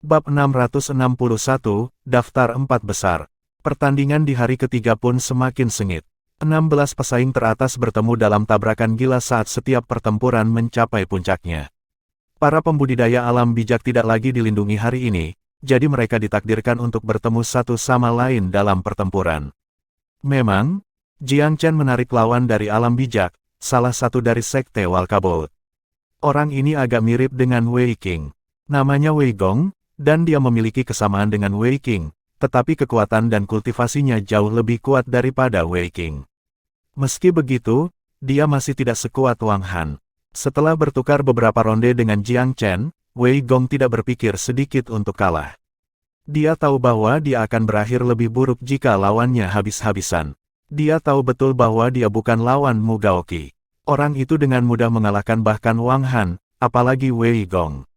Bab 661, Daftar 4 Besar. Pertandingan di hari ketiga pun semakin sengit. 16 pesaing teratas bertemu dalam tabrakan gila saat setiap pertempuran mencapai puncaknya. Para pembudidaya alam bijak tidak lagi dilindungi hari ini, jadi mereka ditakdirkan untuk bertemu satu sama lain dalam pertempuran. Memang, Jiang Chen menarik lawan dari alam bijak, salah satu dari sekte Walkabout. Orang ini agak mirip dengan Wei Qing. Namanya Wei Gong, dan dia memiliki kesamaan dengan Wei Qing, tetapi kekuatan dan kultivasinya jauh lebih kuat daripada Wei Qing. Meski begitu, dia masih tidak sekuat Wang Han. Setelah bertukar beberapa ronde dengan Jiang Chen, Wei Gong tidak berpikir sedikit untuk kalah. Dia tahu bahwa dia akan berakhir lebih buruk jika lawannya habis-habisan. Dia tahu betul bahwa dia bukan lawan Mu Gaoqi. Orang itu dengan mudah mengalahkan bahkan Wang Han, apalagi Wei Gong.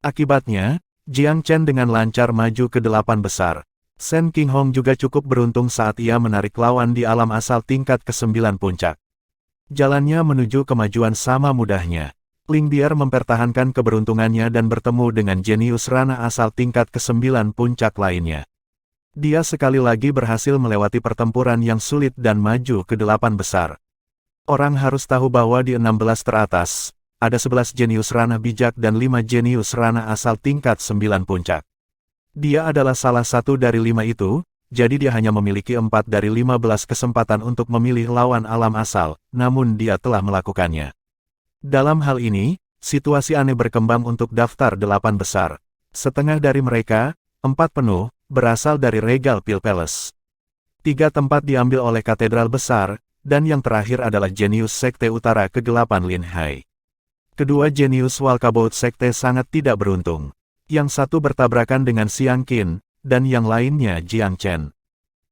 Akibatnya, Jiang Chen dengan lancar maju ke 8 besar. Shen Qinghong juga cukup beruntung saat ia menarik lawan di alam asal tingkat ke-9 puncak. Jalannya menuju kemajuan sama mudahnya. Ling Bier mempertahankan keberuntungannya dan bertemu dengan jenius ranah asal tingkat ke-9 puncak lainnya. Dia sekali lagi berhasil melewati pertempuran yang sulit dan maju ke 8 besar. Orang harus tahu bahwa di 16 teratas, ada 11 jenius ranah bijak dan 5 jenius ranah asal tingkat 9 puncak. Dia adalah salah satu dari 5 itu, jadi dia hanya memiliki 4 dari 15 kesempatan untuk memilih lawan alam asal, namun dia telah melakukannya. Dalam hal ini, situasi aneh berkembang untuk daftar 8 besar. Setengah dari mereka, 4 penuh, berasal dari Regal Pil Palace. 3 tempat diambil oleh katedral besar, dan yang terakhir adalah jenius sekte utara ke-8 Lin Hai. Kedua jenius Walkabout sekte sangat tidak beruntung. Yang satu bertabrakan dengan Xiang Qin, dan yang lainnya Jiang Chen.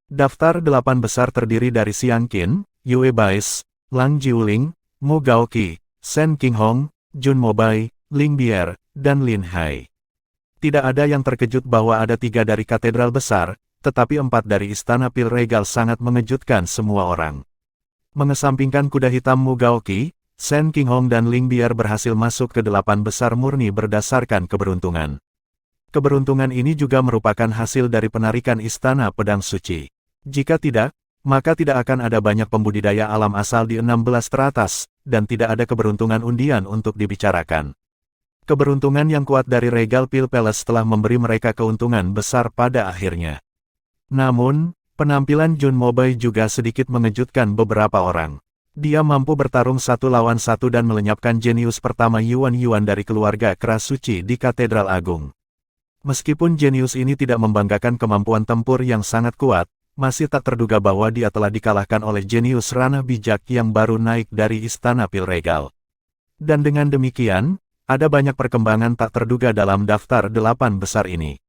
Daftar 8 besar terdiri dari Xiang Qin, Yue Bais, Lang Jiuling, Mu Gaoqi, Shen Qinghong, Jun Mobai, Ling Bier, dan Lin Hai. Tidak ada yang terkejut bahwa ada 3 dari katedral besar, tetapi 4 dari istana pil regal sangat mengejutkan semua orang. Mengesampingkan kuda hitam Mu Gaoqi, Shen Qinghong dan Ling Bier berhasil masuk ke 8 besar murni berdasarkan keberuntungan. Keberuntungan ini juga merupakan hasil dari penarikan Istana Pedang Suci. Jika tidak, maka tidak akan ada banyak pembudidaya alam asal di 16 teratas, dan tidak ada keberuntungan undian untuk dibicarakan. Keberuntungan yang kuat dari Regal Pil Palace telah memberi mereka keuntungan besar pada akhirnya. Namun, penampilan Jun Mobai juga sedikit mengejutkan beberapa orang. Dia mampu bertarung 1 lawan 1 dan melenyapkan jenius pertama Yuan dari keluarga keras suci di Katedral Agung. Meskipun jenius ini tidak membanggakan kemampuan tempur yang sangat kuat, masih tak terduga bahwa dia telah dikalahkan oleh jenius ranah bijak yang baru naik dari Istana Pil Regal. Dan dengan demikian, ada banyak perkembangan tak terduga dalam daftar 8 besar ini.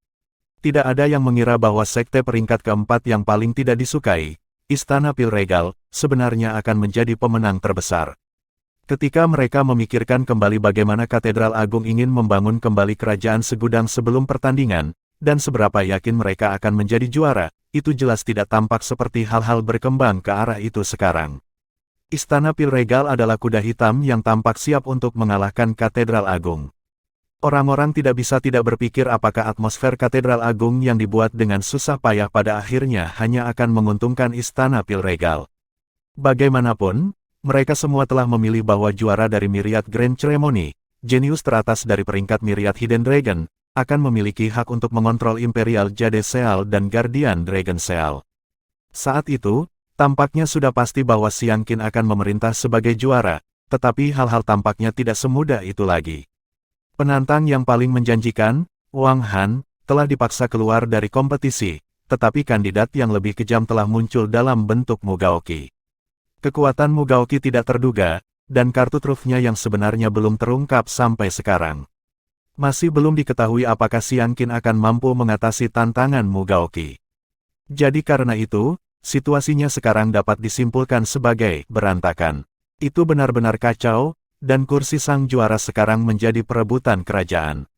Tidak ada yang mengira bahwa sekte peringkat keempat yang paling tidak disukai, Istana Pil Regal, sebenarnya akan menjadi pemenang terbesar. Ketika mereka memikirkan kembali bagaimana Katedral Agung ingin membangun kembali kerajaan segudang sebelum pertandingan, dan seberapa yakin mereka akan menjadi juara, itu jelas tidak tampak seperti hal-hal berkembang ke arah itu sekarang. Istana Pil Regal adalah kuda hitam yang tampak siap untuk mengalahkan Katedral Agung. Orang-orang tidak bisa tidak berpikir apakah atmosfer Katedral Agung yang dibuat dengan susah payah pada akhirnya hanya akan menguntungkan Istana Pil Regal. Bagaimanapun, mereka semua telah memilih bahwa juara dari Myriad Grand Ceremony, jenius teratas dari peringkat Myriad Hidden Dragon, akan memiliki hak untuk mengontrol Imperial Jade Seal dan Guardian Dragon Seal. Saat itu, tampaknya sudah pasti bahwa Xiang Qin akan memerintah sebagai juara, tetapi hal-hal tampaknya tidak semudah itu lagi. Penantang yang paling menjanjikan, Wang Han, telah dipaksa keluar dari kompetisi, tetapi kandidat yang lebih kejam telah muncul dalam bentuk Mu Gaoqi. Kekuatan Mu Gaoqi tidak terduga, dan kartu trufnya yang sebenarnya belum terungkap sampai sekarang. Masih belum diketahui apakah Xiang Qin akan mampu mengatasi tantangan Mu Gaoqi. Jadi karena itu, situasinya sekarang dapat disimpulkan sebagai berantakan. Itu benar-benar kacau, dan kursi sang juara sekarang menjadi perebutan kerajaan.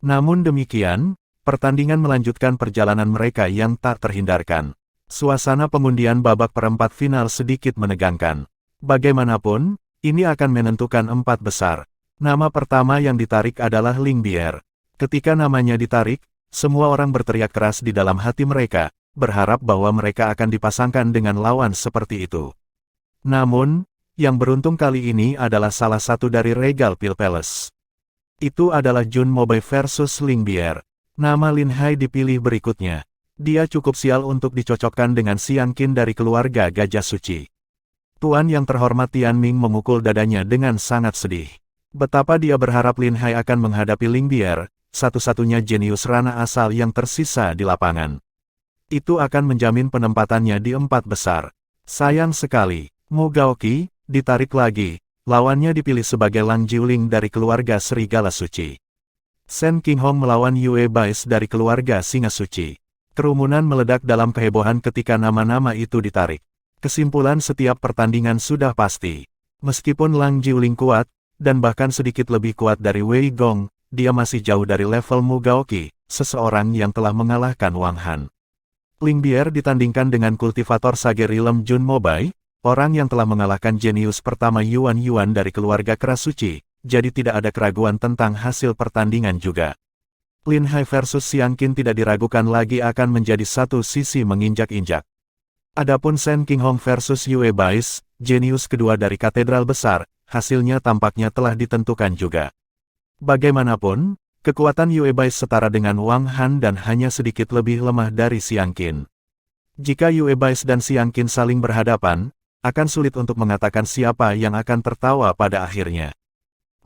Namun demikian, pertandingan melanjutkan perjalanan mereka yang tak terhindarkan. Suasana pengundian babak perempat final sedikit menegangkan. Bagaimanapun, ini akan menentukan 4 besar. Nama pertama yang ditarik adalah Ling Bier. Ketika namanya ditarik, semua orang berteriak keras di dalam hati mereka, berharap bahwa mereka akan dipasangkan dengan lawan seperti itu. Namun, yang beruntung kali ini adalah salah satu dari Regal Pil Palace. Itu adalah Jun Mobay versus Ling Bier. Nama Lin Hai dipilih berikutnya. Dia cukup sial untuk dicocokkan dengan Xiang Qin dari keluarga Gajah Suci. Tuan yang terhormat Tian Ming memukul dadanya dengan sangat sedih. Betapa dia berharap Lin Hai akan menghadapi Ling Bier, satu-satunya jenius Rana asal yang tersisa di lapangan. Itu akan menjamin penempatannya di 4 besar. Sayang sekali, Mu Gaoqi ditarik lagi, lawannya dipilih sebagai Lang Jiuling dari keluarga Serigala Suci. Shen Qinghong melawan Yue Bais dari keluarga Singa Suci. Kerumunan meledak dalam kehebohan ketika nama-nama itu ditarik. Kesimpulan setiap pertandingan sudah pasti. Meskipun Lang Jiuling kuat, dan bahkan sedikit lebih kuat dari Wei Gong, dia masih jauh dari level Mu Gaoqi, seseorang yang telah mengalahkan Wang Han. Ling Bier ditandingkan dengan kultivator sage Rilem Jun Mobay, orang yang telah mengalahkan jenius pertama Yuan Yuan dari keluarga Keras Suci, jadi tidak ada keraguan tentang hasil pertandingan juga. Lin Hai versus Xiang Qin tidak diragukan lagi akan menjadi satu sisi menginjak-injak. Adapun Shen Qinghong versus Yue Bais, jenius kedua dari katedral besar, hasilnya tampaknya telah ditentukan juga. Bagaimanapun, kekuatan Yue Bais setara dengan Wang Han dan hanya sedikit lebih lemah dari Xiang Qin. Jika Yue Bais dan Xiang Qin saling berhadapan, akan sulit untuk mengatakan siapa yang akan tertawa pada akhirnya.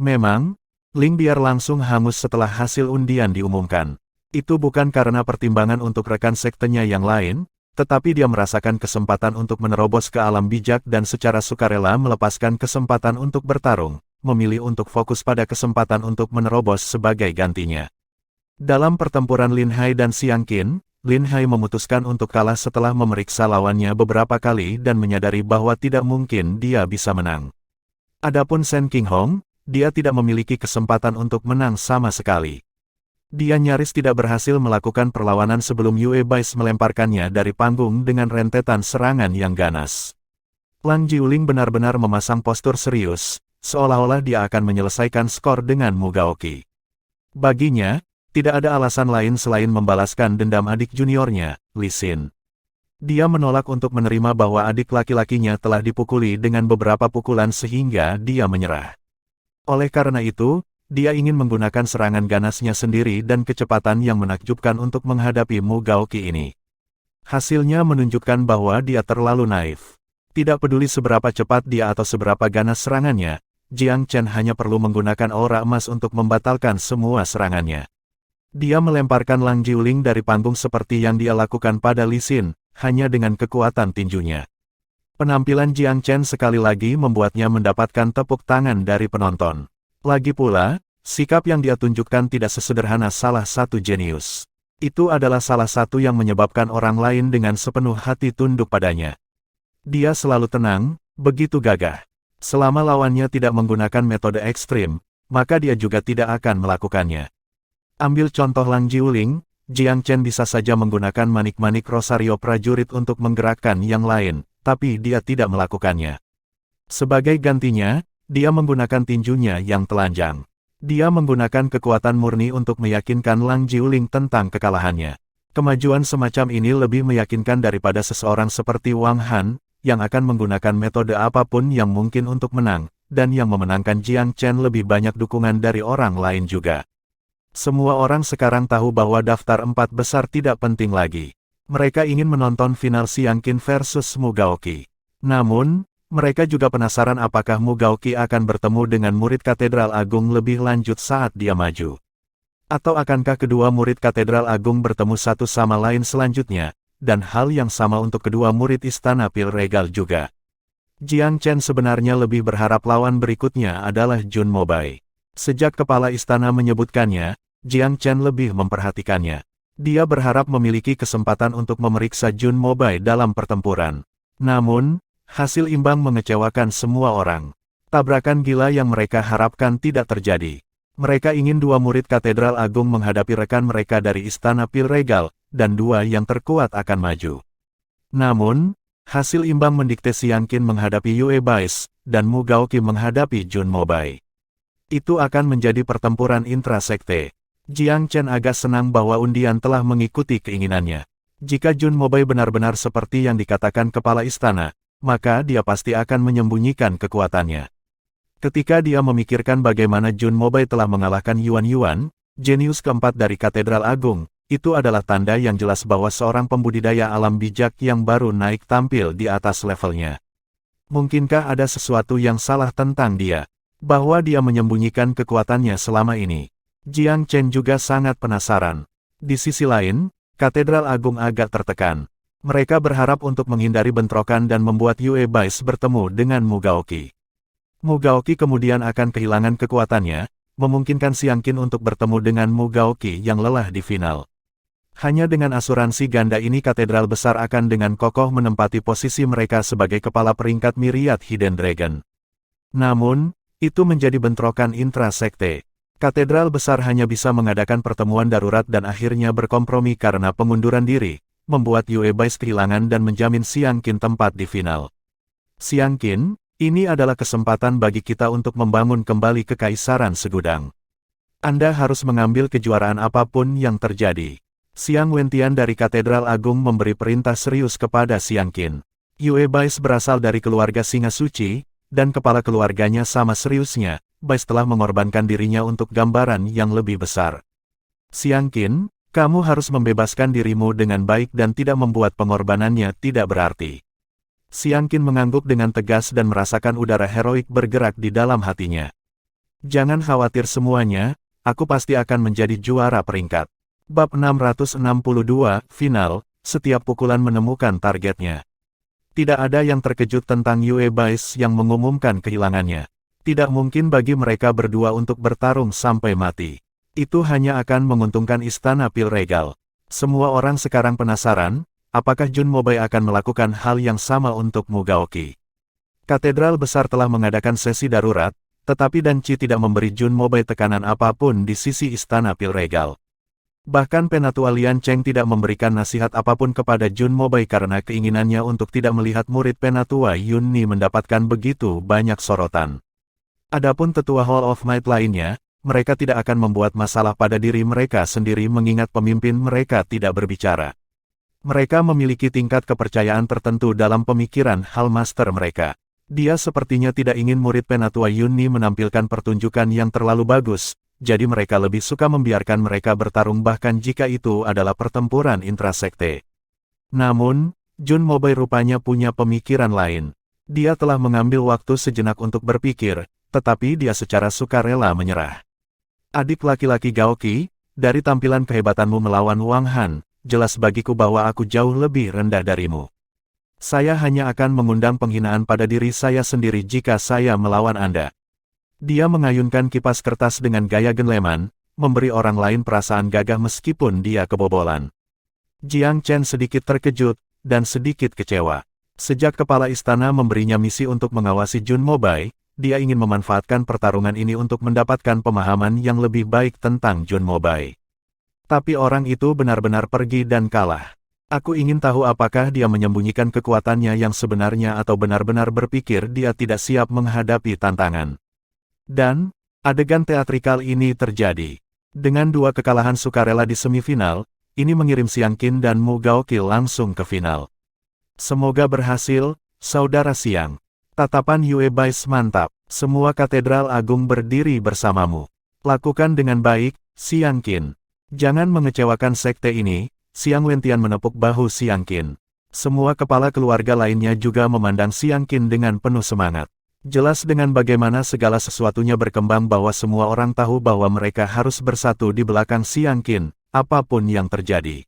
Memang, Ling Bier langsung hangus setelah hasil undian diumumkan. Itu bukan karena pertimbangan untuk rekan sektenya yang lain, tetapi dia merasakan kesempatan untuk menerobos ke alam bijak dan secara sukarela melepaskan kesempatan untuk bertarung, memilih untuk fokus pada kesempatan untuk menerobos sebagai gantinya. Dalam pertempuran Lin Hai dan Xiang Qin, Lin Hai memutuskan untuk kalah setelah memeriksa lawannya beberapa kali dan menyadari bahwa tidak mungkin dia bisa menang. Adapun Shen Qinghong, dia tidak memiliki kesempatan untuk menang sama sekali. Dia nyaris tidak berhasil melakukan perlawanan sebelum Yue Bais melemparkannya dari panggung dengan rentetan serangan yang ganas. Lang Jiuling benar-benar memasang postur serius, seolah-olah dia akan menyelesaikan skor dengan Mu Gaoqi. Baginya, tidak ada alasan lain selain membalaskan dendam adik juniornya, Li Xin. Dia menolak untuk menerima bahwa adik laki-lakinya telah dipukuli dengan beberapa pukulan sehingga dia menyerah. Oleh karena itu, dia ingin menggunakan serangan ganasnya sendiri dan kecepatan yang menakjubkan untuk menghadapi Mu Gaoqi ini. Hasilnya menunjukkan bahwa dia terlalu naif. Tidak peduli seberapa cepat dia atau seberapa ganas serangannya, Jiang Chen hanya perlu menggunakan aura emas untuk membatalkan semua serangannya. Dia melemparkan Lang Jiuling dari panggung seperti yang dia lakukan pada Li Xin, hanya dengan kekuatan tinjunya. Penampilan Jiang Chen sekali lagi membuatnya mendapatkan tepuk tangan dari penonton. Lagi pula, sikap yang dia tunjukkan tidak sesederhana salah satu jenius. Itu adalah salah satu yang menyebabkan orang lain dengan sepenuh hati tunduk padanya. Dia selalu tenang, begitu gagah. Selama lawannya tidak menggunakan metode ekstrim, maka dia juga tidak akan melakukannya. Ambil contoh Lang Jiuling, Jiang Chen bisa saja menggunakan manik-manik Rosario prajurit untuk menggerakkan yang lain, tapi dia tidak melakukannya. Sebagai gantinya, dia menggunakan tinjunya yang telanjang. Dia menggunakan kekuatan murni untuk meyakinkan Lang Jiuling tentang kekalahannya. Kemajuan semacam ini lebih meyakinkan daripada seseorang seperti Wang Han, yang akan menggunakan metode apapun yang mungkin untuk menang, dan yang memenangkan Jiang Chen lebih banyak dukungan dari orang lain juga. Semua orang sekarang tahu bahwa daftar 4 besar tidak penting lagi. Mereka ingin menonton final Xiang Qin versus Mu Gaoqi. Namun, mereka juga penasaran apakah Mu Gaoqi akan bertemu dengan murid Katedral Agung lebih lanjut saat dia maju. Atau akankah kedua murid Katedral Agung bertemu satu sama lain selanjutnya, dan hal yang sama untuk kedua murid Istana Pil Regal juga. Jiang Chen sebenarnya lebih berharap lawan berikutnya adalah Jun Mobay. Sejak kepala istana menyebutkannya, Jiang Chen lebih memperhatikannya. Dia berharap memiliki kesempatan untuk memeriksa Jun Mobay dalam pertempuran. Namun, hasil imbang mengecewakan semua orang. Tabrakan gila yang mereka harapkan tidak terjadi. Mereka ingin dua murid Katedral Agung menghadapi rekan mereka dari Istana Pil Regal, dan dua yang terkuat akan maju. Namun, hasil imbang mendikte Xiang Qin menghadapi Yue Bais, dan Mu Gaoqi menghadapi Jun Mobay. Itu akan menjadi pertempuran intrasekte. Jiang Chen agak senang bahwa undian telah mengikuti keinginannya. Jika Jun Mobei benar-benar seperti yang dikatakan kepala istana, maka dia pasti akan menyembunyikan kekuatannya. Ketika dia memikirkan bagaimana Jun Mobei telah mengalahkan Yuan Yuan, jenius keempat dari Katedral Agung, itu adalah tanda yang jelas bahwa seorang pembudidaya alam bijak yang baru naik tampil di atas levelnya. Mungkinkah ada sesuatu yang salah tentang dia? Bahwa dia menyembunyikan kekuatannya selama ini. Jiang Chen juga sangat penasaran. Di sisi lain, Katedral Agung agak tertekan. Mereka berharap untuk menghindari bentrokan dan membuat Yue Bais bertemu dengan Mu Gaoqi. Mu Gaoqi kemudian akan kehilangan kekuatannya, memungkinkan Xiang Qin untuk bertemu dengan Mu Gaoqi yang lelah di final. Hanya dengan asuransi ganda ini Katedral Besar akan dengan kokoh menempati posisi mereka sebagai kepala peringkat Myriad Hidden Dragon. Namun, itu menjadi bentrokan intra-sekte. Katedral Besar hanya bisa mengadakan pertemuan darurat dan akhirnya berkompromi karena pengunduran diri, membuat Yue Bais kehilangan dan menjamin Xiang Qin tempat di final. Xiang Qin, ini adalah kesempatan bagi kita untuk membangun kembali kekaisaran segudang. Anda harus mengambil kejuaraan apapun yang terjadi. Xiang Wentian dari Katedral Agung memberi perintah serius kepada Xiang Qin. Yue Bais berasal dari keluarga Singa Suci, dan kepala keluarganya sama seriusnya, Bais telah mengorbankan dirinya untuk gambaran yang lebih besar. Xiang Qin, kamu harus membebaskan dirimu dengan baik dan tidak membuat pengorbanannya tidak berarti. Xiang Qin mengangguk dengan tegas dan merasakan udara heroik bergerak di dalam hatinya. Jangan khawatir semuanya, aku pasti akan menjadi juara peringkat. Bab 662, Final, setiap pukulan menemukan targetnya. Tidak ada yang terkejut tentang Yue Bais yang mengumumkan kehilangannya. Tidak mungkin bagi mereka berdua untuk bertarung sampai mati. Itu hanya akan menguntungkan Istana Pil Regal. Semua orang sekarang penasaran, apakah Jun Mobei akan melakukan hal yang sama untuk Mu Gaoqi. Katedral Besar telah mengadakan sesi darurat, tetapi Dan Qi tidak memberi Jun Mobei tekanan apapun di sisi Istana Pil Regal. Bahkan Penatua Lian Cheng tidak memberikan nasihat apapun kepada Jun Mobei karena keinginannya untuk tidak melihat murid Penatua Yun Ni mendapatkan begitu banyak sorotan. Adapun tetua Hall of Might lainnya, mereka tidak akan membuat masalah pada diri mereka sendiri mengingat pemimpin mereka tidak berbicara. Mereka memiliki tingkat kepercayaan tertentu dalam pemikiran Hall Master mereka. Dia sepertinya tidak ingin murid Penatua Yun Ni menampilkan pertunjukan yang terlalu bagus, jadi mereka lebih suka membiarkan mereka bertarung bahkan jika itu adalah pertempuran intrasekte. Namun, Jun Mobei rupanya punya pemikiran lain. Dia telah mengambil waktu sejenak untuk berpikir, tetapi dia secara sukarela menyerah. Adik laki-laki Gaoqi, dari tampilan kehebatanmu melawan Wang Han, jelas bagiku bahwa aku jauh lebih rendah darimu. Saya hanya akan mengundang penghinaan pada diri saya sendiri jika saya melawan Anda. Dia mengayunkan kipas kertas dengan gaya gentleman, memberi orang lain perasaan gagah meskipun dia kebobolan. Jiang Chen sedikit terkejut, dan sedikit kecewa. Sejak kepala istana memberinya misi untuk mengawasi Jun Mobei, dia ingin memanfaatkan pertarungan ini untuk mendapatkan pemahaman yang lebih baik tentang Jun Mobei. Tapi orang itu benar-benar pergi dan kalah. Aku ingin tahu apakah dia menyembunyikan kekuatannya yang sebenarnya atau benar-benar berpikir dia tidak siap menghadapi tantangan. Dan, adegan teatrikal ini terjadi. Dengan dua kekalahan sukarela di semifinal, ini mengirim Xiang Qin dan Mu Gaoqi langsung ke final. Semoga berhasil, Saudara Xiang. Tatapan Yue Bais mantap. Semua Katedral Agung berdiri bersamamu. Lakukan dengan baik, Xiang Qin. Jangan mengecewakan sekte ini. Xiang Wentian menepuk bahu Xiang Qin. Semua kepala keluarga lainnya juga memandang Xiang Qin dengan penuh semangat. Jelas dengan bagaimana segala sesuatunya berkembang bahwa semua orang tahu bahwa mereka harus bersatu di belakang Xiang Qin, apapun yang terjadi.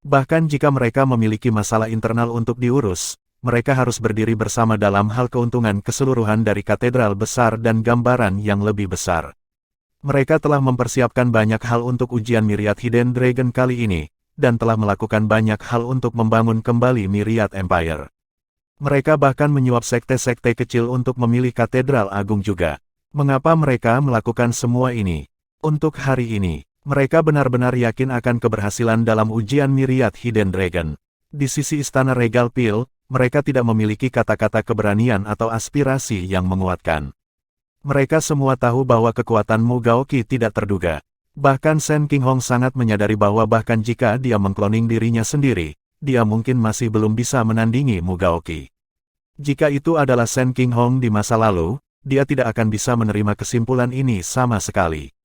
Bahkan jika mereka memiliki masalah internal untuk diurus, mereka harus berdiri bersama dalam hal keuntungan keseluruhan dari Katedral Besar dan gambaran yang lebih besar. Mereka telah mempersiapkan banyak hal untuk ujian Myriad Hidden Dragon kali ini, dan telah melakukan banyak hal untuk membangun kembali Myriad Empire. Mereka bahkan menyuap sekte-sekte kecil untuk memilih Katedral Agung juga. Mengapa mereka melakukan semua ini? Untuk hari ini, mereka benar-benar yakin akan keberhasilan dalam ujian Myriad Hidden Dragon. Di sisi Istana Regal Pil, mereka tidak memiliki kata-kata keberanian atau aspirasi yang menguatkan. Mereka semua tahu bahwa kekuatan Mu Gaoqi tidak terduga. Bahkan Shen Qinghong sangat menyadari bahwa bahkan jika dia mengkloning dirinya sendiri, dia mungkin masih belum bisa menandingi Mu Gaoqi. Jika itu adalah Shen Qinghong di masa lalu, dia tidak akan bisa menerima kesimpulan ini sama sekali.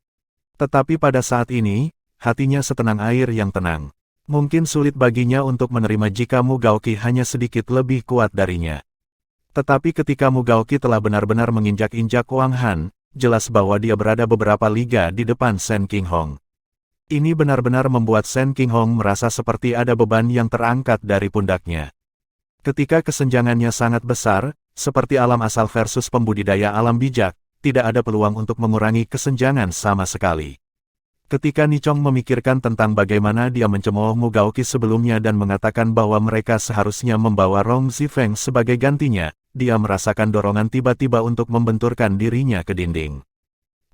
Tetapi pada saat ini, hatinya setenang air yang tenang. Mungkin sulit baginya untuk menerima jika Mu Gaoqi hanya sedikit lebih kuat darinya. Tetapi ketika Mu Gaoqi telah benar-benar menginjak-injak Wang Han, jelas bahwa dia berada beberapa liga di depan Shen Qinghong. Ini benar-benar membuat Shen Qinghong merasa seperti ada beban yang terangkat dari pundaknya. Ketika kesenjangannya sangat besar, seperti alam asal versus pembudidaya alam bijak, tidak ada peluang untuk mengurangi kesenjangan sama sekali. Ketika Nichong memikirkan tentang bagaimana dia mencemooh Mu Gaoqi sebelumnya dan mengatakan bahwa mereka seharusnya membawa Rong Zifeng sebagai gantinya, dia merasakan dorongan tiba-tiba untuk membenturkan dirinya ke dinding.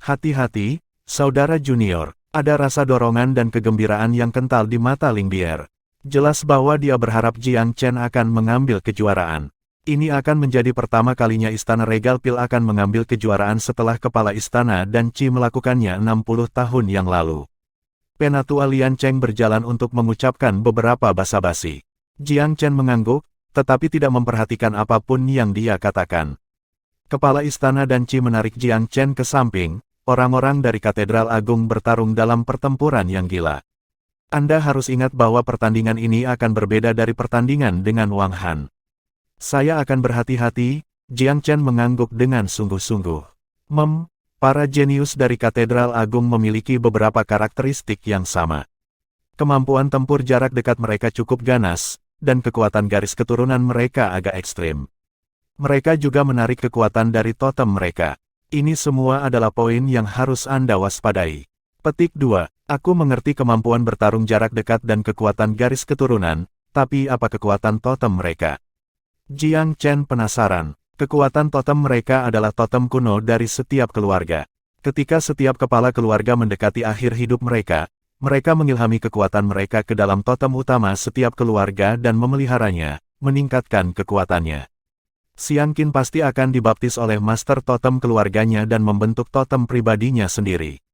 Hati-hati, saudara junior. Ada rasa dorongan dan kegembiraan yang kental di mata Ling Bier. Jelas bahwa dia berharap Jiang Chen akan mengambil kejuaraan. Ini akan menjadi pertama kalinya Istana Regal Pil akan mengambil kejuaraan setelah Kepala Istana dan Qi melakukannya 60 tahun yang lalu. Penatua Lian Cheng berjalan untuk mengucapkan beberapa basa-basi. Jiang Chen mengangguk, tetapi tidak memperhatikan apapun yang dia katakan. Kepala Istana dan Qi menarik Jiang Chen ke samping. Orang-orang dari Katedral Agung bertarung dalam pertempuran yang gila. Anda harus ingat bahwa pertandingan ini akan berbeda dari pertandingan dengan Wang Han. Saya akan berhati-hati, Jiang Chen mengangguk dengan sungguh-sungguh. Para jenius dari Katedral Agung memiliki beberapa karakteristik yang sama. Kemampuan tempur jarak dekat mereka cukup ganas, dan kekuatan garis keturunan mereka agak ekstrim. Mereka juga menarik kekuatan dari totem mereka. Ini semua adalah poin yang harus Anda waspadai. Petik 2. Aku mengerti kemampuan bertarung jarak dekat dan kekuatan garis keturunan, tapi apa kekuatan totem mereka? Jiang Chen penasaran. Kekuatan totem mereka adalah totem kuno dari setiap keluarga. Ketika setiap kepala keluarga mendekati akhir hidup mereka, mereka mengilhami kekuatan mereka ke dalam totem utama setiap keluarga dan memeliharanya, meningkatkan kekuatannya. Xiang Qin pasti akan dibaptis oleh master totem keluarganya dan membentuk totem pribadinya sendiri.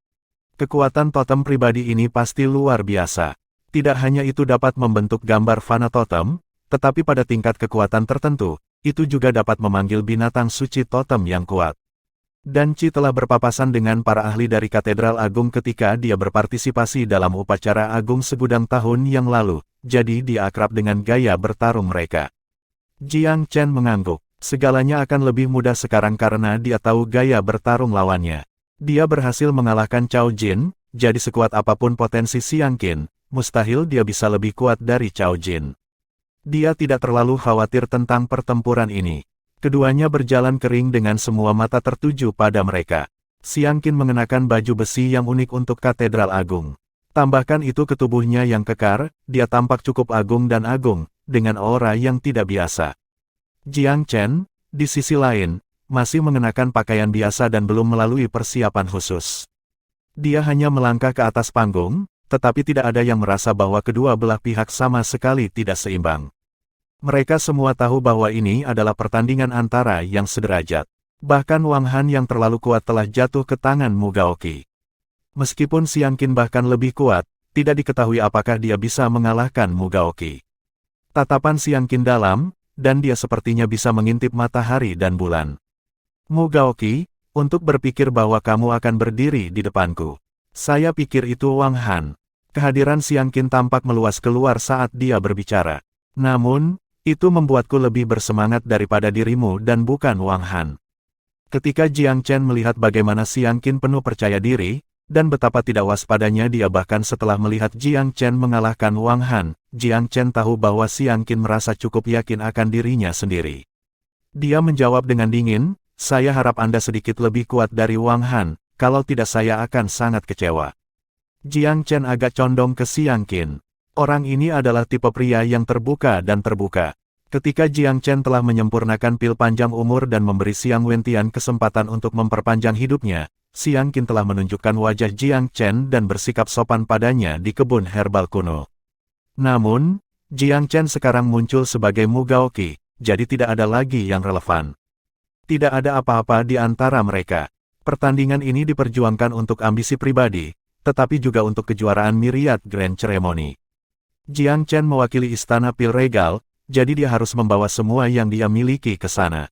Kekuatan totem pribadi ini pasti luar biasa. Tidak hanya itu dapat membentuk gambar fana totem, tetapi pada tingkat kekuatan tertentu, itu juga dapat memanggil binatang suci totem yang kuat. Dan Qi telah berpapasan dengan para ahli dari Katedral Agung ketika dia berpartisipasi dalam upacara agung segudang tahun yang lalu, jadi dia akrab dengan gaya bertarung mereka. Jiang Chen mengangguk. Segalanya akan lebih mudah sekarang karena dia tahu gaya bertarung lawannya. Dia berhasil mengalahkan Cao Jin, jadi sekuat apapun potensi Xiang Qin, mustahil dia bisa lebih kuat dari Cao Jin. Dia tidak terlalu khawatir tentang pertempuran ini. Keduanya berjalan kering dengan semua mata tertuju pada mereka. Xiang Qin mengenakan baju besi yang unik untuk Katedral Agung. Tambahkan itu ke tubuhnya yang kekar, dia tampak cukup agung dan agung, dengan aura yang tidak biasa. Jiang Chen, di sisi lain, masih mengenakan pakaian biasa dan belum melalui persiapan khusus. Dia hanya melangkah ke atas panggung, tetapi tidak ada yang merasa bahwa kedua belah pihak sama sekali tidak seimbang. Mereka semua tahu bahwa ini adalah pertandingan antara yang sederajat. Bahkan Wang Han yang terlalu kuat telah jatuh ke tangan Mu Gaoqi. Meskipun Xiang Qin bahkan lebih kuat, tidak diketahui apakah dia bisa mengalahkan Mu Gaoqi. Tatapan Xiang Qin dalam, dan dia sepertinya bisa mengintip matahari dan bulan. Mu Gaoqi, untuk berpikir bahwa kamu akan berdiri di depanku. Saya pikir itu Wang Han. Kehadiran Xiang Qin tampak meluas keluar saat dia berbicara. Namun, itu membuatku lebih bersemangat daripada dirimu dan bukan Wang Han. Ketika Jiang Chen melihat bagaimana Xiang Qin penuh percaya diri, dan betapa tidak waspadanya dia bahkan setelah melihat Jiang Chen mengalahkan Wang Han, Jiang Chen tahu bahwa Xiang Qin merasa cukup yakin akan dirinya sendiri. Dia menjawab dengan dingin, saya harap Anda sedikit lebih kuat dari Wang Han, kalau tidak saya akan sangat kecewa. Jiang Chen agak condong ke Xiang Qin. Orang ini adalah tipe pria yang terbuka dan terbuka. Ketika Jiang Chen telah menyempurnakan pil panjang umur dan memberi Xiang Wentian kesempatan untuk memperpanjang hidupnya, Xiang Qin telah menunjukkan wajah Jiang Chen dan bersikap sopan padanya di kebun herbal kuno. Namun, Jiang Chen sekarang muncul sebagai Mu Gaoqi, jadi tidak ada lagi yang relevan. Tidak ada apa-apa di antara mereka. Pertandingan ini diperjuangkan untuk ambisi pribadi, tetapi juga untuk kejuaraan Myriad Grand Ceremony. Jiang Chen mewakili Istana Pil Regal, jadi dia harus membawa semua yang dia miliki ke sana.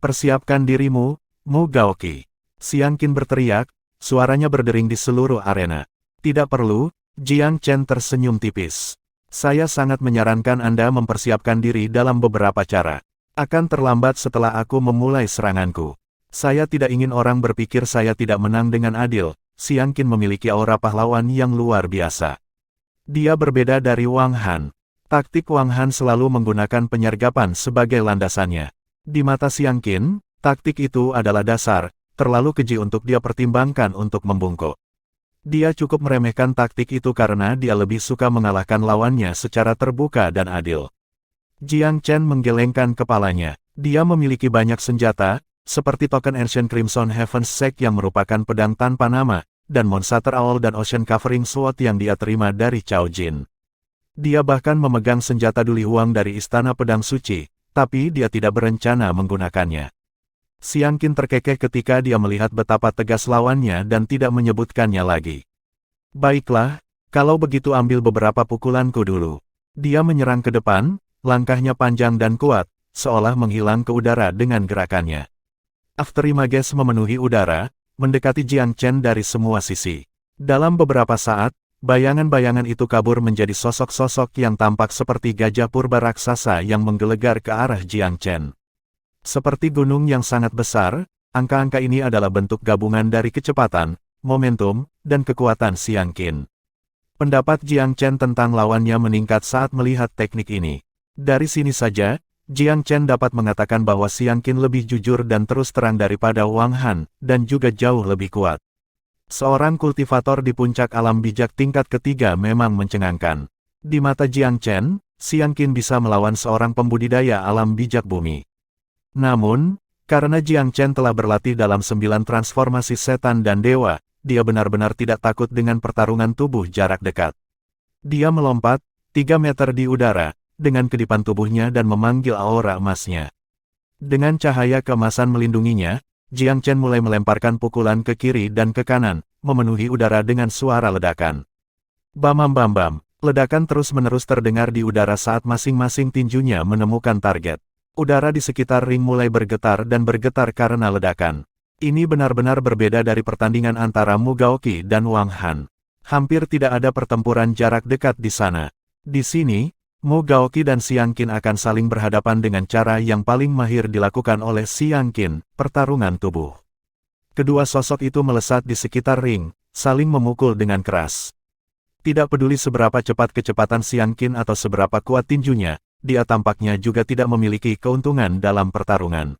Persiapkan dirimu, Mu Gaoqi. Xiang Qin berteriak, suaranya berdering di seluruh arena. Tidak perlu, Jiang Chen tersenyum tipis. Saya sangat menyarankan Anda mempersiapkan diri dalam beberapa cara. Akan terlambat setelah aku memulai seranganku. Saya tidak ingin orang berpikir saya tidak menang dengan adil. Xiang Qin memiliki aura pahlawan yang luar biasa. Dia berbeda dari Wang Han. Taktik Wang Han selalu menggunakan penyergapan sebagai landasannya. Di mata Xiang Qin, taktik itu adalah dasar, terlalu keji untuk dia pertimbangkan untuk membungkuk. Dia cukup meremehkan taktik itu karena dia lebih suka mengalahkan lawannya secara terbuka dan adil. Jiang Chen menggelengkan kepalanya. Dia memiliki banyak senjata, seperti token Ancient Crimson Heaven's Sect yang merupakan pedang tanpa nama, dan Monster Owl dan Ocean Covering Sword yang dia terima dari Cao Jin. Dia bahkan memegang senjata Duli Huang dari Istana Pedang Suci, tapi dia tidak berencana menggunakannya. Xiang Qin terkekeh ketika dia melihat betapa tegas lawannya dan tidak menyebutkannya lagi. Baiklah, kalau begitu ambil beberapa pukulanku dulu. Dia menyerang ke depan, langkahnya panjang dan kuat, seolah menghilang ke udara dengan gerakannya. Afterimages memenuhi udara, mendekati Jiang Chen dari semua sisi. Dalam beberapa saat, bayangan-bayangan itu kabur menjadi sosok-sosok yang tampak seperti gajah purba raksasa yang menggelegar ke arah Jiang Chen. Seperti gunung yang sangat besar, angka-angka ini adalah bentuk gabungan dari kecepatan, momentum, dan kekuatan Xiang Qin. Pendapat Jiang Chen tentang lawannya meningkat saat melihat teknik ini. Dari sini saja, Jiang Chen dapat mengatakan bahwa Xiang Qin lebih jujur dan terus terang daripada Wang Han, dan juga jauh lebih kuat. Seorang kultivator di puncak alam bijak tingkat ketiga memang mencengangkan. Di mata Jiang Chen, Xiang Qin bisa melawan seorang pembudidaya alam bijak bumi. Namun, karena Jiang Chen telah berlatih dalam 9 transformasi setan dan dewa, dia benar-benar tidak takut dengan pertarungan tubuh jarak dekat. Dia melompat 3 meter di udara, dengan kedipan tubuhnya dan memanggil aura emasnya. Dengan cahaya keemasan melindunginya, Jiang Chen mulai melemparkan pukulan ke kiri dan ke kanan, memenuhi udara dengan suara ledakan. Bam bam bam bam, ledakan terus-menerus terdengar di udara saat masing-masing tinjunya menemukan target. Udara di sekitar ring mulai bergetar dan bergetar karena ledakan. Ini benar-benar berbeda dari pertandingan antara Mu Gaoqi dan Wang Han. Hampir tidak ada pertempuran jarak dekat di sana. Di sini, Mu Gaoqi dan Xiang Qin akan saling berhadapan dengan cara yang paling mahir dilakukan oleh Xiang Qin, pertarungan tubuh. Kedua sosok itu melesat di sekitar ring, saling memukul dengan keras. Tidak peduli seberapa cepat kecepatan Xiang Qin atau seberapa kuat tinjunya, dia tampaknya juga tidak memiliki keuntungan dalam pertarungan.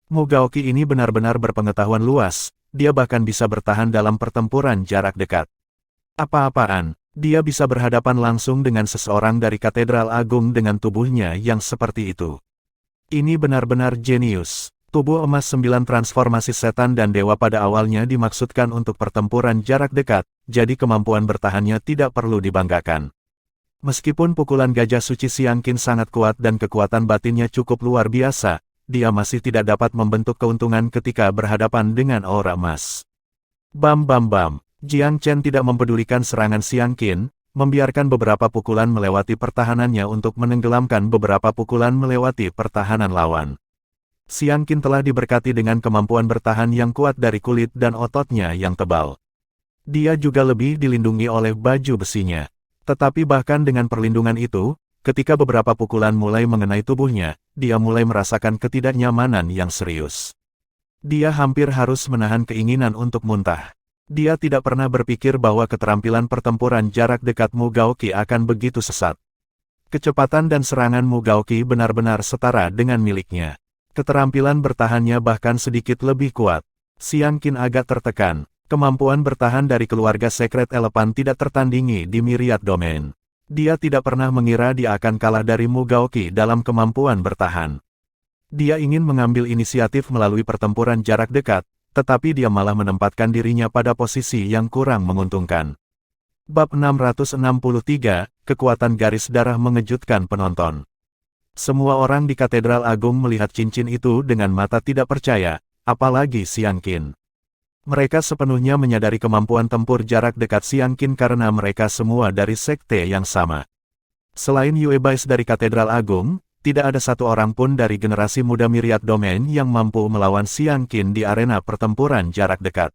Mu Gaoqi ini benar-benar berpengetahuan luas, dia bahkan bisa bertahan dalam pertempuran jarak dekat. Apa-apaan? Dia bisa berhadapan langsung dengan seseorang dari Katedral Agung dengan tubuhnya yang seperti itu. Ini benar-benar jenius. Tubuh emas 9 transformasi setan dan dewa pada awalnya dimaksudkan untuk pertempuran jarak dekat, jadi kemampuan bertahannya tidak perlu dibanggakan. Meskipun pukulan gajah suci Xiang Qin sangat kuat dan kekuatan batinnya cukup luar biasa, dia masih tidak dapat membentuk keuntungan ketika berhadapan dengan aura emas. Bam bam bam. Jiang Chen tidak mempedulikan serangan Xiang Qin, membiarkan beberapa pukulan melewati pertahanannya untuk menenggelamkan beberapa pukulan melewati pertahanan lawan. Xiang Qin telah diberkati dengan kemampuan bertahan yang kuat dari kulit dan ototnya yang tebal. Dia juga lebih dilindungi oleh baju besinya. Tetapi bahkan dengan perlindungan itu, ketika beberapa pukulan mulai mengenai tubuhnya, dia mulai merasakan ketidaknyamanan yang serius. Dia hampir harus menahan keinginan untuk muntah. Dia tidak pernah berpikir bahwa keterampilan pertempuran jarak dekat Mu Gaoqi akan begitu sesat. Kecepatan dan serangan Mu Gaoqi benar-benar setara dengan miliknya. Keterampilan bertahannya bahkan sedikit lebih kuat. Xiang Qin agak tertekan. Kemampuan bertahan dari keluarga Secret Elephant tidak tertandingi di Myriad Domain. Dia tidak pernah mengira dia akan kalah dari Mu Gaoqi dalam kemampuan bertahan. Dia ingin mengambil inisiatif melalui pertempuran jarak dekat, tetapi dia malah menempatkan dirinya pada posisi yang kurang menguntungkan. Bab 663, Kekuatan Garis Darah mengejutkan penonton. Semua orang di Katedral Agung melihat cincin itu dengan mata tidak percaya, apalagi Xiang Qin. Mereka sepenuhnya menyadari kemampuan tempur jarak dekat Xiang Qin karena mereka semua dari sekte yang sama. Selain Yue Bais dari Katedral Agung, tidak ada satu orang pun dari generasi muda Myriad Domain yang mampu melawan Xiang Qin di arena pertempuran jarak dekat.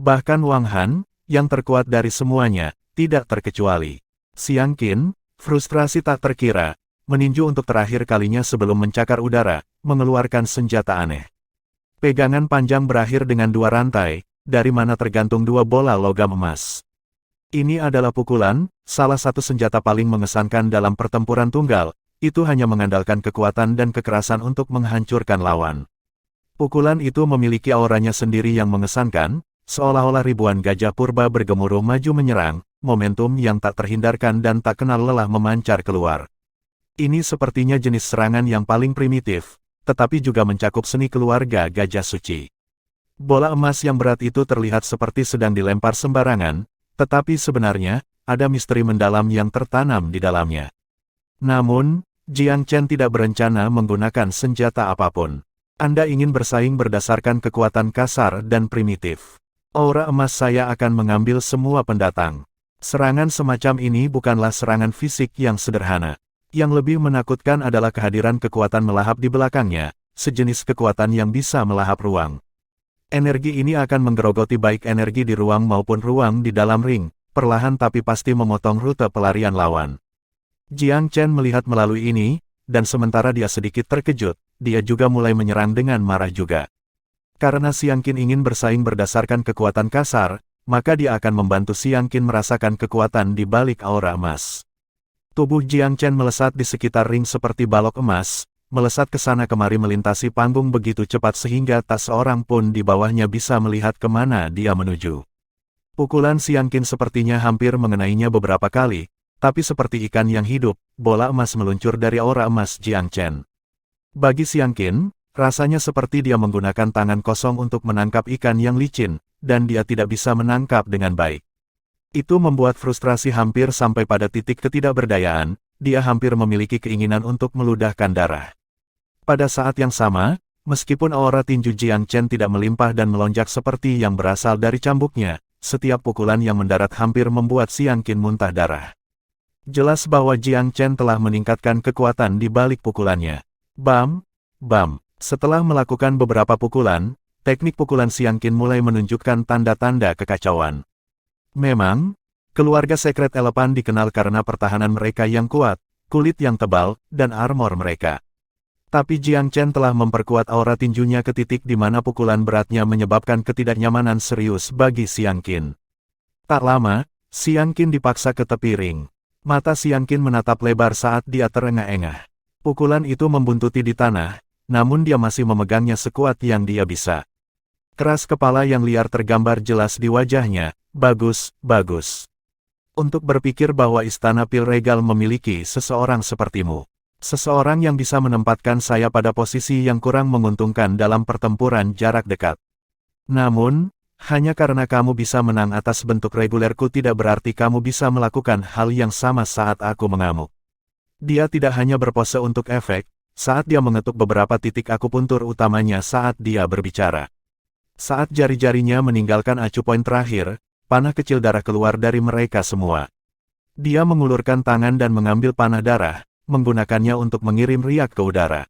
Bahkan Wang Han, yang terkuat dari semuanya, tidak terkecuali. Xiang Qin, frustrasi tak terkira, meninju untuk terakhir kalinya sebelum mencakar udara, mengeluarkan senjata aneh. Pegangan panjang berakhir dengan dua rantai, dari mana tergantung dua bola logam emas. Ini adalah pukulan, salah satu senjata paling mengesankan dalam pertempuran tunggal, itu hanya mengandalkan kekuatan dan kekerasan untuk menghancurkan lawan. Pukulan itu memiliki auranya sendiri yang mengesankan, seolah-olah ribuan gajah purba bergemuruh maju menyerang, momentum yang tak terhindarkan dan tak kenal lelah memancar keluar. Ini sepertinya jenis serangan yang paling primitif, tetapi juga mencakup seni keluarga gajah suci. Bola emas yang berat itu terlihat seperti sedang dilempar sembarangan, tetapi sebenarnya, ada misteri mendalam yang tertanam di dalamnya. Namun, Jiang Chen tidak berencana menggunakan senjata apapun. Anda ingin bersaing berdasarkan kekuatan kasar dan primitif. Aura emas saya akan mengambil semua pendatang. Serangan semacam ini bukanlah serangan fisik yang sederhana. Yang lebih menakutkan adalah kehadiran kekuatan melahap di belakangnya, sejenis kekuatan yang bisa melahap ruang. Energi ini akan menggerogoti baik energi di ruang maupun ruang di dalam ring, perlahan tapi pasti memotong rute pelarian lawan. Jiang Chen melihat melalui ini, dan sementara dia sedikit terkejut, dia juga mulai menyerang dengan marah juga. Karena Xiang Qin ingin bersaing berdasarkan kekuatan kasar, maka dia akan membantu Xiang Qin merasakan kekuatan di balik aura emas. Tubuh Jiang Chen melesat di sekitar ring seperti balok emas, melesat ke sana kemari melintasi panggung begitu cepat sehingga tak seorang pun di bawahnya bisa melihat kemana dia menuju. Pukulan Xiang Qin sepertinya hampir mengenainya beberapa kali, tapi seperti ikan yang hidup, bola emas meluncur dari aura emas Jiang Chen. Bagi Xiang Qin, rasanya seperti dia menggunakan tangan kosong untuk menangkap ikan yang licin, dan dia tidak bisa menangkap dengan baik. Itu membuat frustrasi hampir sampai pada titik ketidakberdayaan, dia hampir memiliki keinginan untuk meludahkan darah. Pada saat yang sama, meskipun aura tinju Jiang Chen tidak melimpah dan melonjak seperti yang berasal dari cambuknya, setiap pukulan yang mendarat hampir membuat Xiang Qin muntah darah. Jelas bahwa Jiang Chen telah meningkatkan kekuatan di balik pukulannya. Bam, bam. Setelah melakukan beberapa pukulan, teknik pukulan Xiang Qin mulai menunjukkan tanda-tanda kekacauan. Memang, keluarga sekret Elepan dikenal karena pertahanan mereka yang kuat, kulit yang tebal, dan armor mereka. Tapi Jiang Chen telah memperkuat aura tinjunya ke titik di mana pukulan beratnya menyebabkan ketidaknyamanan serius bagi Xiang Qin. Tak lama, Xiang Qin dipaksa ke tepi ring. Mata Xiang Qin menatap lebar saat dia terengah-engah. Pukulan itu membuntuti di tanah, namun dia masih memegangnya sekuat yang dia bisa. Keras kepala yang liar tergambar jelas di wajahnya. Bagus, bagus. Untuk berpikir bahwa Istana Pil Regal memiliki seseorang sepertimu. Seseorang yang bisa menempatkan saya pada posisi yang kurang menguntungkan dalam pertempuran jarak dekat. Namun, hanya karena kamu bisa menang atas bentuk regulerku tidak berarti kamu bisa melakukan hal yang sama saat aku mengamuk. Dia tidak hanya berpose untuk efek, saat dia mengetuk beberapa titik akupuntur utamanya saat dia berbicara. Saat jari-jarinya meninggalkan acu poin terakhir, panah kecil darah keluar dari mereka semua. Dia mengulurkan tangan dan mengambil panah darah, menggunakannya untuk mengirim riak ke udara.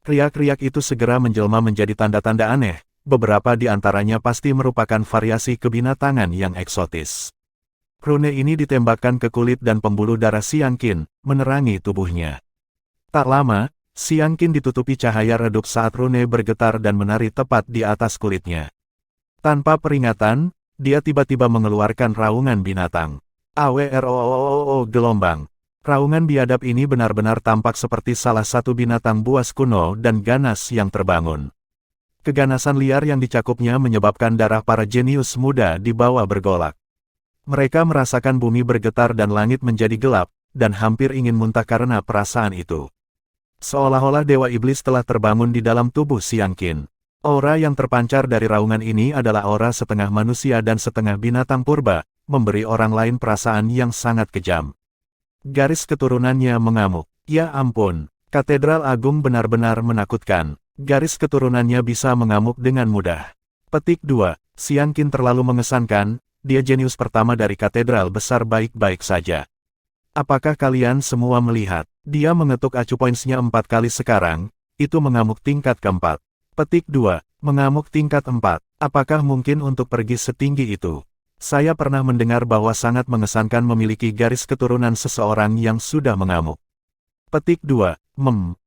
Riak-riak itu segera menjelma menjadi tanda-tanda aneh, beberapa di antaranya pasti merupakan variasi kebinatangan yang eksotis. Rune ini ditembakkan ke kulit dan pembuluh darah Xiang Qin, menerangi tubuhnya. Tak lama, Xiang Qin ditutupi cahaya redup saat rune bergetar dan menari tepat di atas kulitnya. Tanpa peringatan, dia tiba-tiba mengeluarkan raungan binatang. Awroo gelombang. Raungan biadab ini benar-benar tampak seperti salah satu binatang buas kuno dan ganas yang terbangun. Keganasan liar yang dicakupnya menyebabkan darah para jenius muda di bawah bergolak. Mereka merasakan bumi bergetar dan langit menjadi gelap, dan hampir ingin muntah karena perasaan itu. Seolah-olah Dewa Iblis telah terbangun di dalam tubuh Xiang Qin. Aura yang terpancar dari raungan ini adalah aura setengah manusia dan setengah binatang purba, memberi orang lain perasaan yang sangat kejam. Garis keturunannya mengamuk. Ya ampun, Katedral Agung benar-benar menakutkan. Garis keturunannya bisa mengamuk dengan mudah. Petik 2. Xiang Qin terlalu mengesankan, dia jenius pertama dari katedral besar baik-baik saja. Apakah kalian semua melihat? Dia mengetuk acu pointsnya 4 kali sekarang, itu mengamuk tingkat keempat. Petik 2. Mengamuk tingkat 4. Apakah mungkin untuk pergi setinggi itu? Saya pernah mendengar bahwa sangat mengesankan memiliki garis keturunan seseorang yang sudah mengamuk. Petik 2.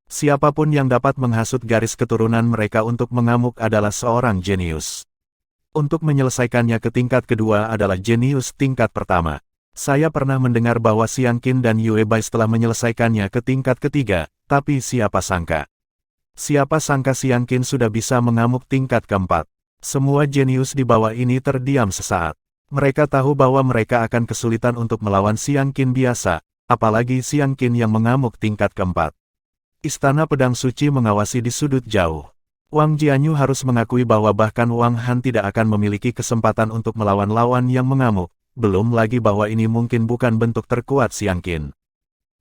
Siapapun yang dapat menghasut garis keturunan mereka untuk mengamuk adalah seorang jenius. Untuk menyelesaikannya ke tingkat kedua adalah jenius tingkat pertama. Saya pernah mendengar bahwa Xiang Qin dan Yue Bai telah menyelesaikannya ke tingkat ketiga, tapi siapa sangka? Siapa sangka Xiang Qin sudah bisa mengamuk tingkat keempat. Semua jenius di bawah ini terdiam sesaat. Mereka tahu bahwa mereka akan kesulitan untuk melawan Xiang Qin biasa, apalagi Xiang Qin yang mengamuk tingkat keempat. Istana Pedang Suci mengawasi di sudut jauh. Wang Jianyu harus mengakui bahwa bahkan Wang Han tidak akan memiliki kesempatan untuk melawan lawan yang mengamuk. Belum lagi bahwa ini mungkin bukan bentuk terkuat Xiang Qin.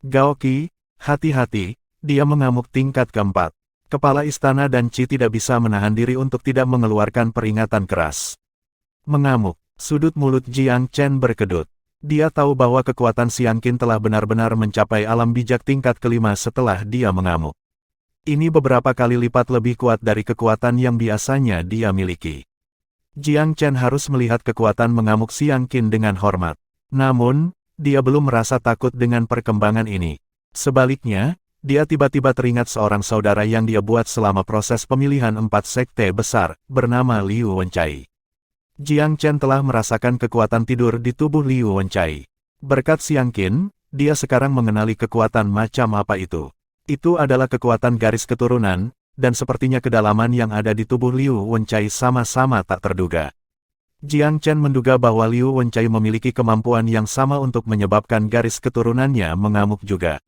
Gao Qi, hati-hati, dia mengamuk tingkat keempat. Kepala istana dan Qi tidak bisa menahan diri untuk tidak mengeluarkan peringatan keras. Mengamuk, sudut mulut Jiang Chen berkedut. Dia tahu bahwa kekuatan Xiang Qin telah benar-benar mencapai alam bijak tingkat kelima setelah dia mengamuk. Ini beberapa kali lipat lebih kuat dari kekuatan yang biasanya dia miliki. Jiang Chen harus melihat kekuatan mengamuk Xiang Qin dengan hormat. Namun, dia belum merasa takut dengan perkembangan ini. Sebaliknya, dia tiba-tiba teringat seorang saudara yang dia buat selama proses pemilihan 4 sekte besar, bernama Liu Wencai. Jiang Chen telah merasakan kekuatan tidur di tubuh Liu Wencai. Berkat Xiang Qin, dia sekarang mengenali kekuatan macam apa itu. Itu adalah kekuatan garis keturunan, dan sepertinya kedalaman yang ada di tubuh Liu Wencai sama-sama tak terduga. Jiang Chen menduga bahwa Liu Wencai memiliki kemampuan yang sama untuk menyebabkan garis keturunannya mengamuk juga.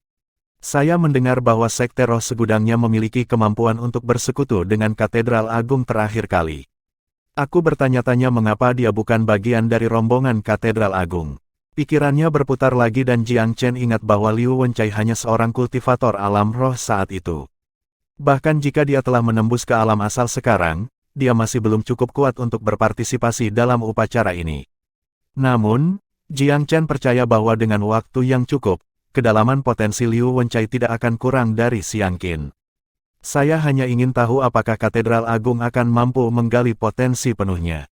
Saya mendengar bahwa Sekte Roh Segudangnya memiliki kemampuan untuk bersekutu dengan Katedral Agung terakhir kali. Aku bertanya-tanya mengapa dia bukan bagian dari rombongan Katedral Agung. Pikirannya berputar lagi dan Jiang Chen ingat bahwa Liu Wencai hanya seorang kultivator alam roh saat itu. Bahkan jika dia telah menembus ke alam asal sekarang, dia masih belum cukup kuat untuk berpartisipasi dalam upacara ini. Namun, Jiang Chen percaya bahwa dengan waktu yang cukup, kedalaman potensi Liu Wencai tidak akan kurang dari Xiang Qin. Saya hanya ingin tahu apakah Katedral Agung akan mampu menggali potensi penuhnya.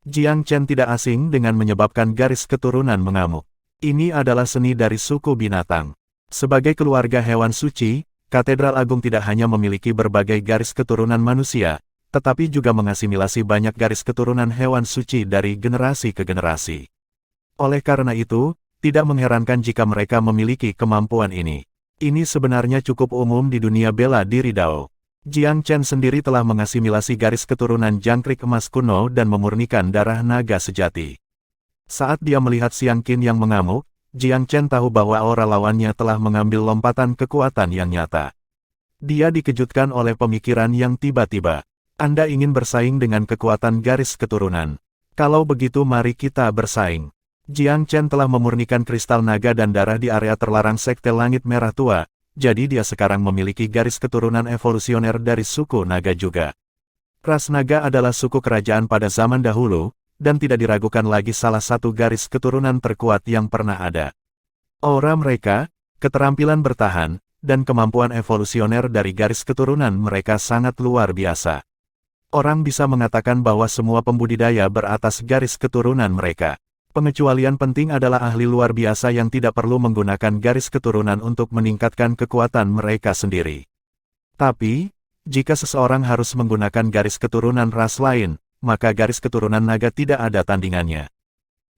Jiang Chen tidak asing dengan menyebabkan garis keturunan mengamuk. Ini adalah seni dari suku binatang. Sebagai keluarga hewan suci, Katedral Agung tidak hanya memiliki berbagai garis keturunan manusia, tetapi juga mengasimilasi banyak garis keturunan hewan suci dari generasi ke generasi. Oleh karena itu, tidak mengherankan jika mereka memiliki kemampuan ini. Ini sebenarnya cukup umum di dunia bela diri Dao. Jiang Chen sendiri telah mengasimilasi garis keturunan jangkrik emas kuno dan memurnikan darah naga sejati. Saat dia melihat Xiang Qin yang mengamuk, Jiang Chen tahu bahwa aura lawannya telah mengambil lompatan kekuatan yang nyata. Dia dikejutkan oleh pemikiran yang tiba-tiba. Anda ingin bersaing dengan kekuatan garis keturunan. Kalau begitu mari kita bersaing. Jiang Chen telah memurnikan kristal naga dan darah di area terlarang Sekte Langit Merah Tua, jadi dia sekarang memiliki garis keturunan evolusioner dari suku naga juga. Ras naga adalah suku kerajaan pada zaman dahulu, dan tidak diragukan lagi salah satu garis keturunan terkuat yang pernah ada. Aura mereka, keterampilan bertahan, dan kemampuan evolusioner dari garis keturunan mereka sangat luar biasa. Orang bisa mengatakan bahwa semua pembudidaya beratas garis keturunan mereka. Pengecualian penting adalah ahli luar biasa yang tidak perlu menggunakan garis keturunan untuk meningkatkan kekuatan mereka sendiri. Tapi, jika seseorang harus menggunakan garis keturunan ras lain, maka garis keturunan naga tidak ada tandingannya.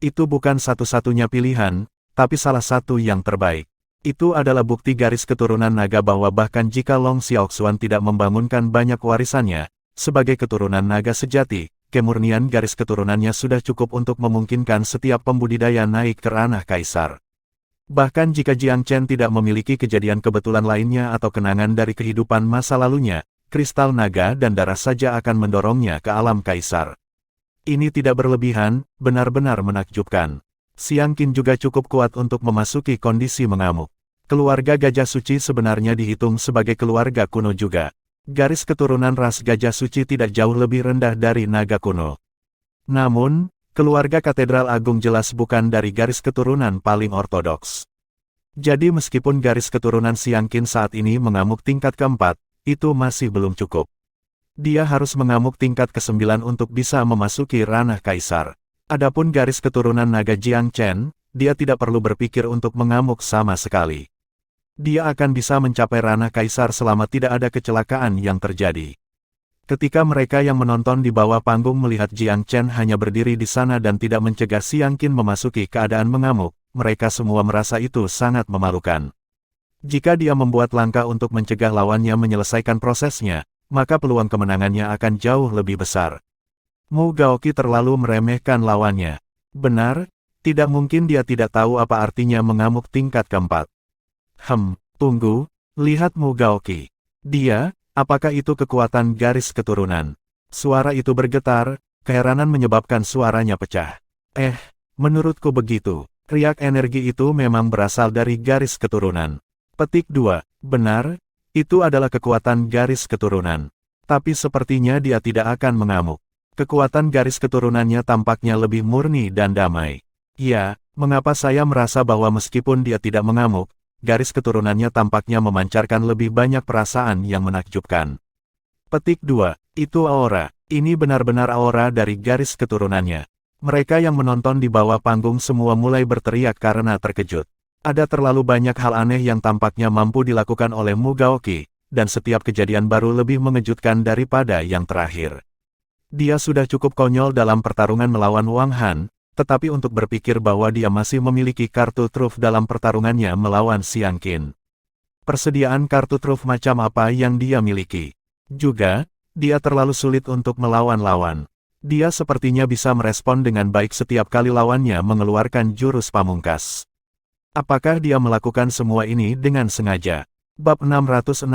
Itu bukan satu-satunya pilihan, tapi salah satu yang terbaik. Itu adalah bukti garis keturunan naga bahwa bahkan jika Long Xiaoxuan tidak membangunkan banyak warisannya, sebagai keturunan naga sejati, kemurnian garis keturunannya sudah cukup untuk memungkinkan setiap pembudidaya naik ke ranah kaisar. Bahkan jika Jiang Chen tidak memiliki kejadian kebetulan lainnya atau kenangan dari kehidupan masa lalunya, kristal naga dan darah saja akan mendorongnya ke alam kaisar. Ini tidak berlebihan, benar-benar menakjubkan. Xiang Qin juga cukup kuat untuk memasuki kondisi mengamuk. Keluarga Gajah Suci sebenarnya dihitung sebagai keluarga kuno juga. Garis keturunan ras gajah suci tidak jauh lebih rendah dari naga kuno. Namun, keluarga Katedral Agung jelas bukan dari garis keturunan paling ortodoks. Jadi meskipun garis keturunan Xiang Qin saat ini mengamuk tingkat keempat, itu masih belum cukup. Dia harus mengamuk tingkat ke-9 untuk bisa memasuki ranah kaisar. Adapun garis keturunan naga Jiang Chen, dia tidak perlu berpikir untuk mengamuk sama sekali. Dia akan bisa mencapai ranah kaisar selama tidak ada kecelakaan yang terjadi. Ketika mereka yang menonton di bawah panggung melihat Jiang Chen hanya berdiri di sana dan tidak mencegah Xiang Qin memasuki keadaan mengamuk, mereka semua merasa itu sangat memalukan. Jika dia membuat langkah untuk mencegah lawannya menyelesaikan prosesnya, maka peluang kemenangannya akan jauh lebih besar. Mu Gaoqi terlalu meremehkan lawannya. Benar, tidak mungkin dia tidak tahu apa artinya mengamuk tingkat keempat. Tunggu, lihat Mu Gaoqi. Dia, apakah itu kekuatan garis keturunan? Suara itu bergetar, keheranan menyebabkan suaranya pecah. Menurutku begitu. Riak energi itu memang berasal dari garis keturunan. Petik 2. Benar, itu adalah kekuatan garis keturunan. Tapi sepertinya dia tidak akan mengamuk. Kekuatan garis keturunannya tampaknya lebih murni dan damai. Ya, mengapa saya merasa bahwa meskipun dia tidak mengamuk, garis keturunannya tampaknya memancarkan lebih banyak perasaan yang menakjubkan. Petik 2. Itu aura. Ini benar-benar aura dari garis keturunannya. Mereka yang menonton di bawah panggung semua mulai berteriak karena terkejut. Ada terlalu banyak hal aneh yang tampaknya mampu dilakukan oleh Mu Gaoqi, dan setiap kejadian baru lebih mengejutkan daripada yang terakhir. Dia sudah cukup konyol dalam pertarungan melawan Wang Han, tetapi untuk berpikir bahwa dia masih memiliki kartu truf dalam pertarungannya melawan Xiang Qin. Persediaan kartu truf macam apa yang dia miliki? Juga, dia terlalu sulit untuk melawan lawan. Dia sepertinya bisa merespon dengan baik setiap kali lawannya mengeluarkan jurus pamungkas. Apakah dia melakukan semua ini dengan sengaja? Bab 664,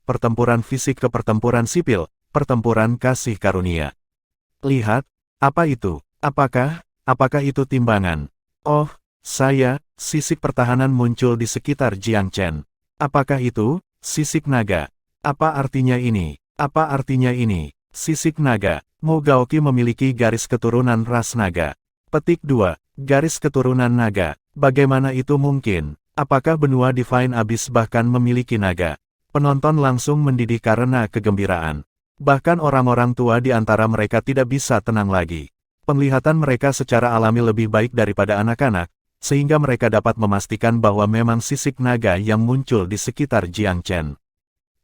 Pertempuran Fisik ke Pertempuran Sipil, Pertempuran Kasih Karunia. Lihat, apa itu? Apakah itu timbangan? Oh, sisik pertahanan muncul di sekitar Jiang Chen. Apakah itu, sisik naga? Apa artinya ini? Sisik naga. Mu Gaoqi memiliki garis keturunan ras naga. Petik 2. Garis keturunan naga. Bagaimana itu mungkin? Apakah benua Divine Abyss bahkan memiliki naga? Penonton langsung mendidih karena kegembiraan. Bahkan orang-orang tua di antara mereka tidak bisa tenang lagi. Penglihatan mereka secara alami lebih baik daripada anak-anak, sehingga mereka dapat memastikan bahwa memang sisik naga yang muncul di sekitar Jiang Chen.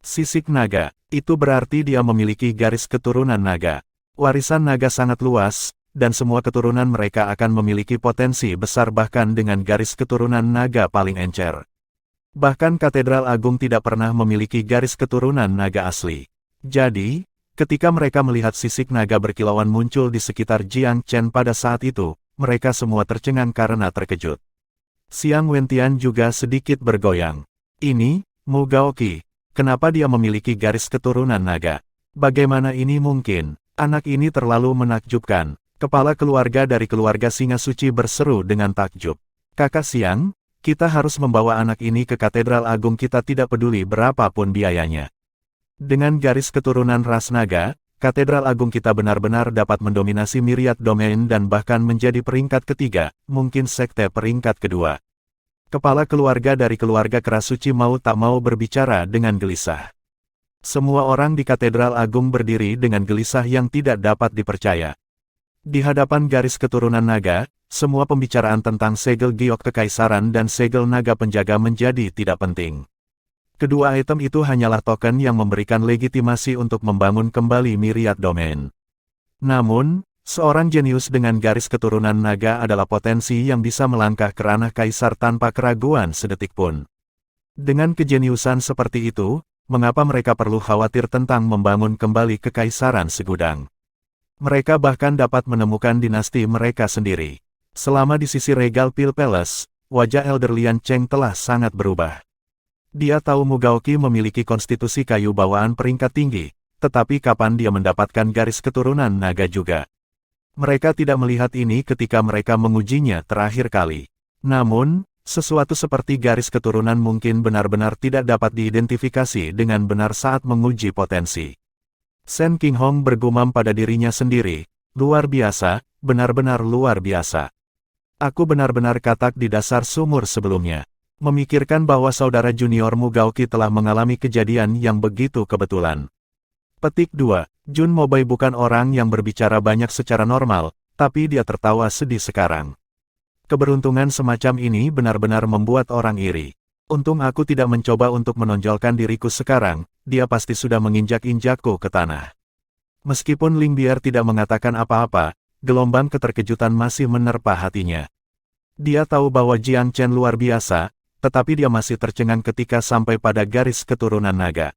Sisik naga, itu berarti dia memiliki garis keturunan naga. Warisan naga sangat luas, dan semua keturunan mereka akan memiliki potensi besar bahkan dengan garis keturunan naga paling encer. Bahkan Katedral Agung tidak pernah memiliki garis keturunan naga asli. Jadi, ketika mereka melihat sisik naga berkilauan muncul di sekitar Jiang Chen pada saat itu, mereka semua tercengang karena terkejut. Xiang Wentian juga sedikit bergoyang. Ini, Mu Gaoqi, kenapa dia memiliki garis keturunan naga? Bagaimana ini mungkin? Anak ini terlalu menakjubkan. Kepala keluarga dari keluarga Singa Suci berseru dengan takjub. Kakak Xiang, kita harus membawa anak ini ke Katedral Agung, kita tidak peduli berapapun biayanya. Dengan garis keturunan ras naga, Katedral Agung kita benar-benar dapat mendominasi Myriad Domain dan bahkan menjadi peringkat ketiga, mungkin sekte peringkat kedua. Kepala keluarga dari keluarga Keras Suci mau tak mau berbicara dengan gelisah. Semua orang di Katedral Agung berdiri dengan gelisah yang tidak dapat dipercaya. Di hadapan garis keturunan naga, semua pembicaraan tentang segel giok kekaisaran dan segel naga penjaga menjadi tidak penting. Kedua item itu hanyalah token yang memberikan legitimasi untuk membangun kembali Myriad Domain. Namun, seorang jenius dengan garis keturunan naga adalah potensi yang bisa melangkah ke ranah kaisar tanpa keraguan sedetik pun. Dengan kejeniusan seperti itu, mengapa mereka perlu khawatir tentang membangun kembali kekaisaran segudang? Mereka bahkan dapat menemukan dinasti mereka sendiri. Selama di sisi Regal Pil Palace, wajah Elder Lian Cheng telah sangat berubah. Dia tahu Mu Gaoqi memiliki konstitusi kayu bawaan peringkat tinggi, tetapi kapan dia mendapatkan garis keturunan naga juga? Mereka tidak melihat ini ketika mereka mengujinya terakhir kali. Namun, Sesuatu seperti garis keturunan mungkin benar-benar tidak dapat diidentifikasi dengan benar saat menguji potensi. Shen Qinghong bergumam pada dirinya sendiri, luar biasa, benar-benar luar biasa. Aku benar-benar katak di dasar sumur sebelumnya. Memikirkan bahwa saudara junior Mu Gaoqi telah mengalami kejadian yang begitu kebetulan. Petik 2. Jun Mobei bukan orang yang berbicara banyak secara normal, tapi dia tertawa sedih sekarang. Keberuntungan semacam ini benar-benar membuat orang iri. Untung aku tidak mencoba untuk menonjolkan diriku sekarang, dia pasti sudah menginjak-injakku ke tanah. Meskipun Ling Bier tidak mengatakan apa-apa, gelombang keterkejutan masih menerpa hatinya. Dia tahu bahwa Jiang Chen luar biasa, tetapi dia masih tercengang ketika sampai pada garis keturunan naga.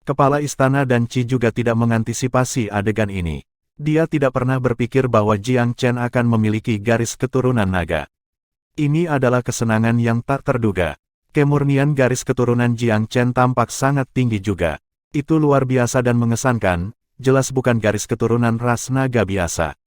Kepala istana dan Qi juga tidak mengantisipasi adegan ini. Dia tidak pernah berpikir bahwa Jiang Chen akan memiliki garis keturunan naga. Ini adalah kesenangan yang tak terduga. Kemurnian garis keturunan Jiang Chen tampak sangat tinggi juga. Itu luar biasa dan mengesankan, jelas bukan garis keturunan ras naga biasa.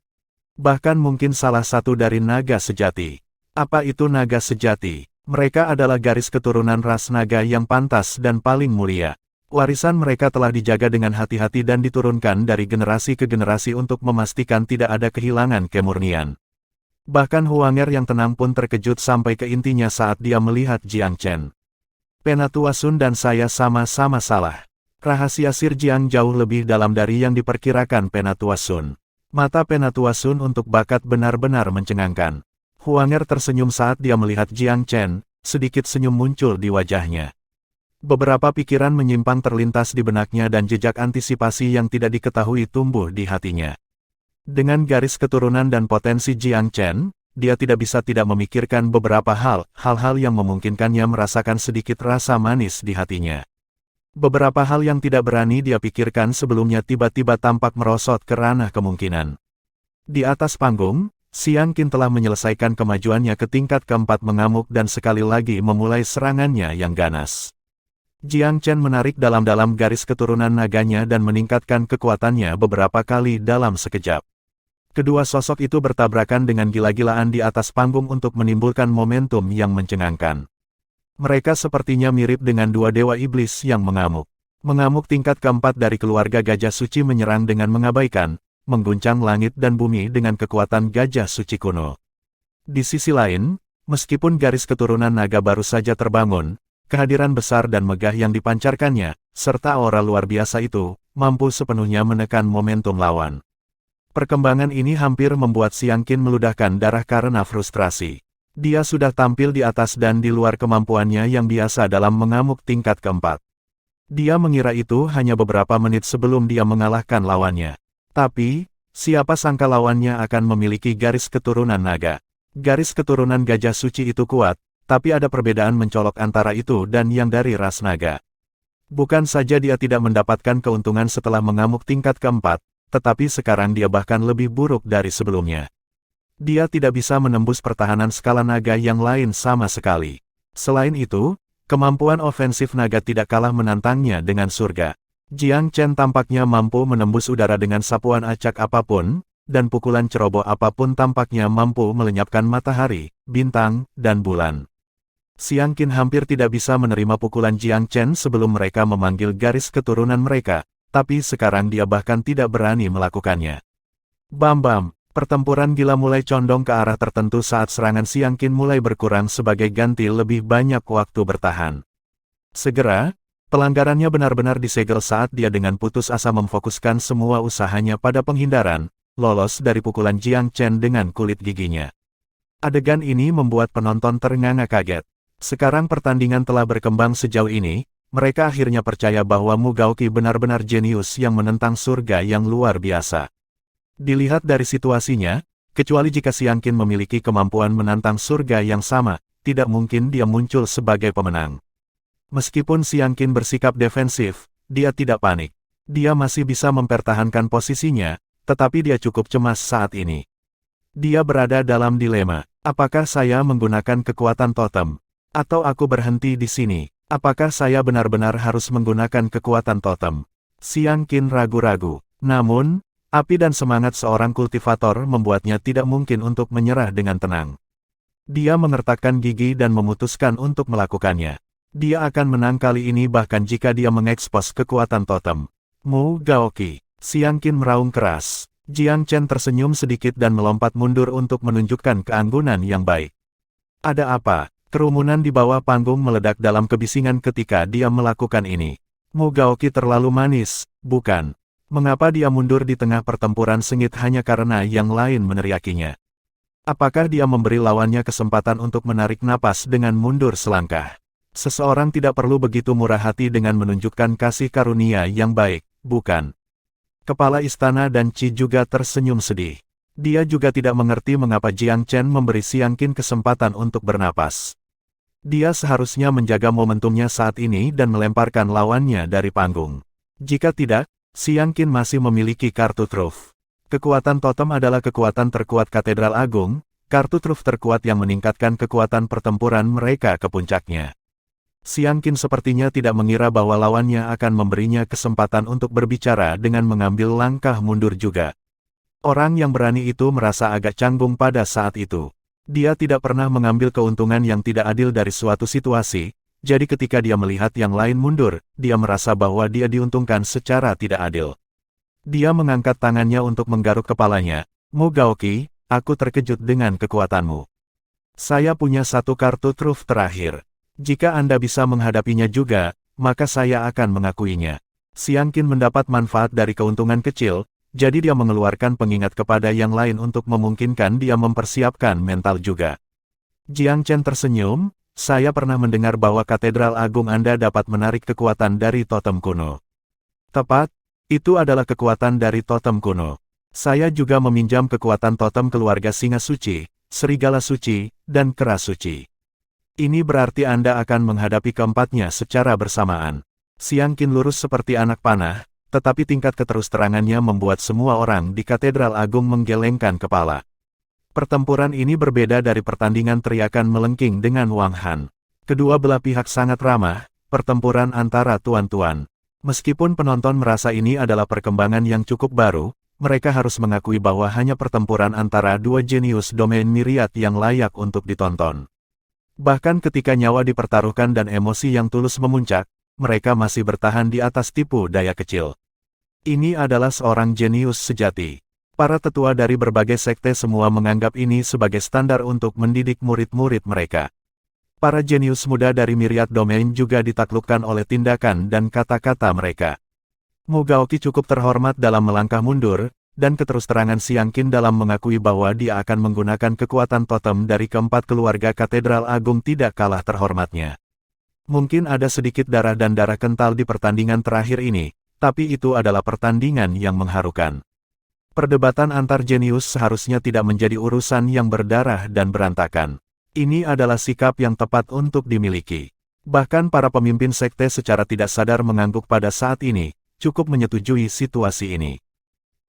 Bahkan mungkin salah satu dari naga sejati. Apa itu naga sejati? Mereka adalah garis keturunan ras naga yang pantas dan paling mulia. Warisan mereka telah dijaga dengan hati-hati dan diturunkan dari generasi ke generasi untuk memastikan tidak ada kehilangan kemurnian. Bahkan Huanger yang tenang pun terkejut sampai ke intinya saat dia melihat Jiang Chen. Penatua Sun dan saya sama-sama salah. Rahasia Sir Jiang jauh lebih dalam dari yang diperkirakan Penatua Sun. Mata Penatua Sun untuk bakat benar-benar mencengangkan. Huanger tersenyum saat dia melihat Jiang Chen, sedikit senyum muncul di wajahnya. Beberapa pikiran menyimpang terlintas di benaknya dan jejak antisipasi yang tidak diketahui tumbuh di hatinya. Dengan garis keturunan dan potensi Jiang Chen, dia tidak bisa tidak memikirkan beberapa hal-hal yang memungkinkannya merasakan sedikit rasa manis di hatinya. Beberapa hal yang tidak berani dia pikirkan sebelumnya tiba-tiba tampak merosot ke ranah kemungkinan. Di atas panggung, Xiang Qin telah menyelesaikan kemajuannya ke tingkat keempat mengamuk dan sekali lagi memulai serangannya yang ganas. Jiang Chen menarik dalam-dalam garis keturunan naganya dan meningkatkan kekuatannya beberapa kali dalam sekejap. Kedua sosok itu bertabrakan dengan gila-gilaan di atas panggung untuk menimbulkan momentum yang mencengangkan. Mereka sepertinya mirip dengan dua dewa iblis yang mengamuk. Mengamuk tingkat keempat dari keluarga Gajah Suci menyerang dengan mengabaikan, mengguncang langit dan bumi dengan kekuatan Gajah Suci kuno. Di sisi lain, meskipun garis keturunan naga baru saja terbangun, kehadiran besar dan megah yang dipancarkannya, serta aura luar biasa itu, mampu sepenuhnya menekan momentum lawan. Perkembangan ini hampir membuat Xiang Qin meludahkan darah karena frustrasi. Dia sudah tampil di atas dan di luar kemampuannya yang biasa dalam mengamuk tingkat keempat. Dia mengira itu hanya beberapa menit sebelum dia mengalahkan lawannya. Tapi, siapa sangka lawannya akan memiliki garis keturunan naga. Garis keturunan Gajah Suci itu kuat, tapi ada perbedaan mencolok antara itu dan yang dari ras naga. Bukan saja dia tidak mendapatkan keuntungan setelah mengamuk tingkat keempat, tetapi sekarang dia bahkan lebih buruk dari sebelumnya. Dia tidak bisa menembus pertahanan skala naga yang lain sama sekali. Selain itu, kemampuan ofensif naga tidak kalah menantangnya dengan surga. Jiang Chen tampaknya mampu menembus udara dengan sapuan acak apapun, dan pukulan ceroboh apapun tampaknya mampu melenyapkan matahari, bintang, dan bulan. Xiang Qin hampir tidak bisa menerima pukulan Jiang Chen sebelum mereka memanggil garis keturunan mereka, tapi sekarang dia bahkan tidak berani melakukannya. Bam-bam, pertempuran gila mulai condong ke arah tertentu saat serangan Xiang Qin mulai berkurang sebagai ganti lebih banyak waktu bertahan. Segera, pelanggarannya benar-benar disegel saat dia dengan putus asa memfokuskan semua usahanya pada penghindaran, lolos dari pukulan Jiang Chen dengan kulit giginya. Adegan ini membuat penonton ternganga kaget. Sekarang pertandingan telah berkembang sejauh ini, mereka akhirnya percaya bahwa Mu Gaoqi benar-benar jenius yang menentang surga yang luar biasa. Dilihat dari situasinya, kecuali jika Xiang Qin memiliki kemampuan menantang surga yang sama, tidak mungkin dia muncul sebagai pemenang. Meskipun Xiang Qin bersikap defensif, dia tidak panik. Dia masih bisa mempertahankan posisinya, tetapi dia cukup cemas saat ini. Dia berada dalam dilema, apakah saya menggunakan kekuatan totem? Atau aku berhenti di sini? Apakah saya benar-benar harus menggunakan kekuatan totem? Xiang Qin ragu-ragu. Namun, api dan semangat seorang kultivator membuatnya tidak mungkin untuk menyerah dengan tenang. Dia mengertakkan gigi dan memutuskan untuk melakukannya. Dia akan menang kali ini bahkan jika dia mengekspos kekuatan totem. Mu Gaoki. Xiang Qin meraung keras. Jiang Chen tersenyum sedikit dan melompat mundur untuk menunjukkan keanggunan yang baik. Ada apa? Kerumunan di bawah panggung meledak dalam kebisingan ketika dia melakukan ini. Mu Gaoki terlalu manis, bukan? Mengapa dia mundur di tengah pertempuran sengit hanya karena yang lain meneriakinya? Apakah dia memberi lawannya kesempatan untuk menarik napas dengan mundur selangkah? Seseorang tidak perlu begitu murah hati dengan menunjukkan kasih karunia yang baik, bukan? Kepala istana dan Qi juga tersenyum sedih. Dia juga tidak mengerti mengapa Jiang Chen memberi Xiang Qin kesempatan untuk bernapas. Dia seharusnya menjaga momentumnya saat ini dan melemparkan lawannya dari panggung. Jika tidak, Xiang Qin masih memiliki kartu truf. Kekuatan totem adalah kekuatan terkuat Katedral Agung, kartu truf terkuat yang meningkatkan kekuatan pertempuran mereka ke puncaknya. Xiang Qin sepertinya tidak mengira bahwa lawannya akan memberinya kesempatan untuk berbicara dengan mengambil langkah mundur juga. Orang yang berani itu merasa agak canggung pada saat itu. Dia tidak pernah mengambil keuntungan yang tidak adil dari suatu situasi, jadi ketika dia melihat yang lain mundur, dia merasa bahwa dia diuntungkan secara tidak adil. Dia mengangkat tangannya untuk menggaruk kepalanya. Mu Gaoki, aku terkejut dengan kekuatanmu. Saya punya satu kartu truf terakhir. Jika Anda bisa menghadapinya juga, maka saya akan mengakuinya. Xiang Qin mendapat manfaat dari keuntungan kecil, jadi dia mengeluarkan pengingat kepada yang lain untuk memungkinkan dia mempersiapkan mental juga. Jiang Chen tersenyum, saya pernah mendengar bahwa Katedral Agung Anda dapat menarik kekuatan dari totem kuno. Tepat, itu adalah kekuatan dari totem kuno. Saya juga meminjam kekuatan totem keluarga Singa Suci, Serigala Suci, dan Kera Suci. Ini berarti Anda akan menghadapi keempatnya secara bersamaan. Xiang Qin lurus seperti anak panah, tetapi tingkat keterus-terangannya membuat semua orang di Katedral Agung menggelengkan kepala. Pertempuran ini berbeda dari pertandingan teriakan melengking dengan Wang Han. Kedua belah pihak sangat ramah, pertempuran antara tuan-tuan. Meskipun penonton merasa ini adalah perkembangan yang cukup baru, mereka harus mengakui bahwa hanya pertempuran antara dua jenius domain Myriad yang layak untuk ditonton. Bahkan ketika nyawa dipertaruhkan dan emosi yang tulus memuncak, mereka masih bertahan di atas tipu daya kecil. Ini adalah seorang jenius sejati. Para tetua dari berbagai sekte semua menganggap ini sebagai standar untuk mendidik murid-murid mereka. Para jenius muda dari Myriad Domain juga ditaklukkan oleh tindakan dan kata-kata mereka. Mu Gaoki cukup terhormat dalam melangkah mundur, dan keterus-terangan Xiang Qin dalam mengakui bahwa dia akan menggunakan kekuatan totem dari keempat keluarga Katedral Agung tidak kalah terhormatnya. Mungkin ada sedikit darah dan darah kental di pertandingan terakhir ini, tapi itu adalah pertandingan yang mengharukan. Perdebatan antar jenius seharusnya tidak menjadi urusan yang berdarah dan berantakan. Ini adalah sikap yang tepat untuk dimiliki. Bahkan para pemimpin sekte secara tidak sadar mengangguk pada saat ini, cukup menyetujui situasi ini.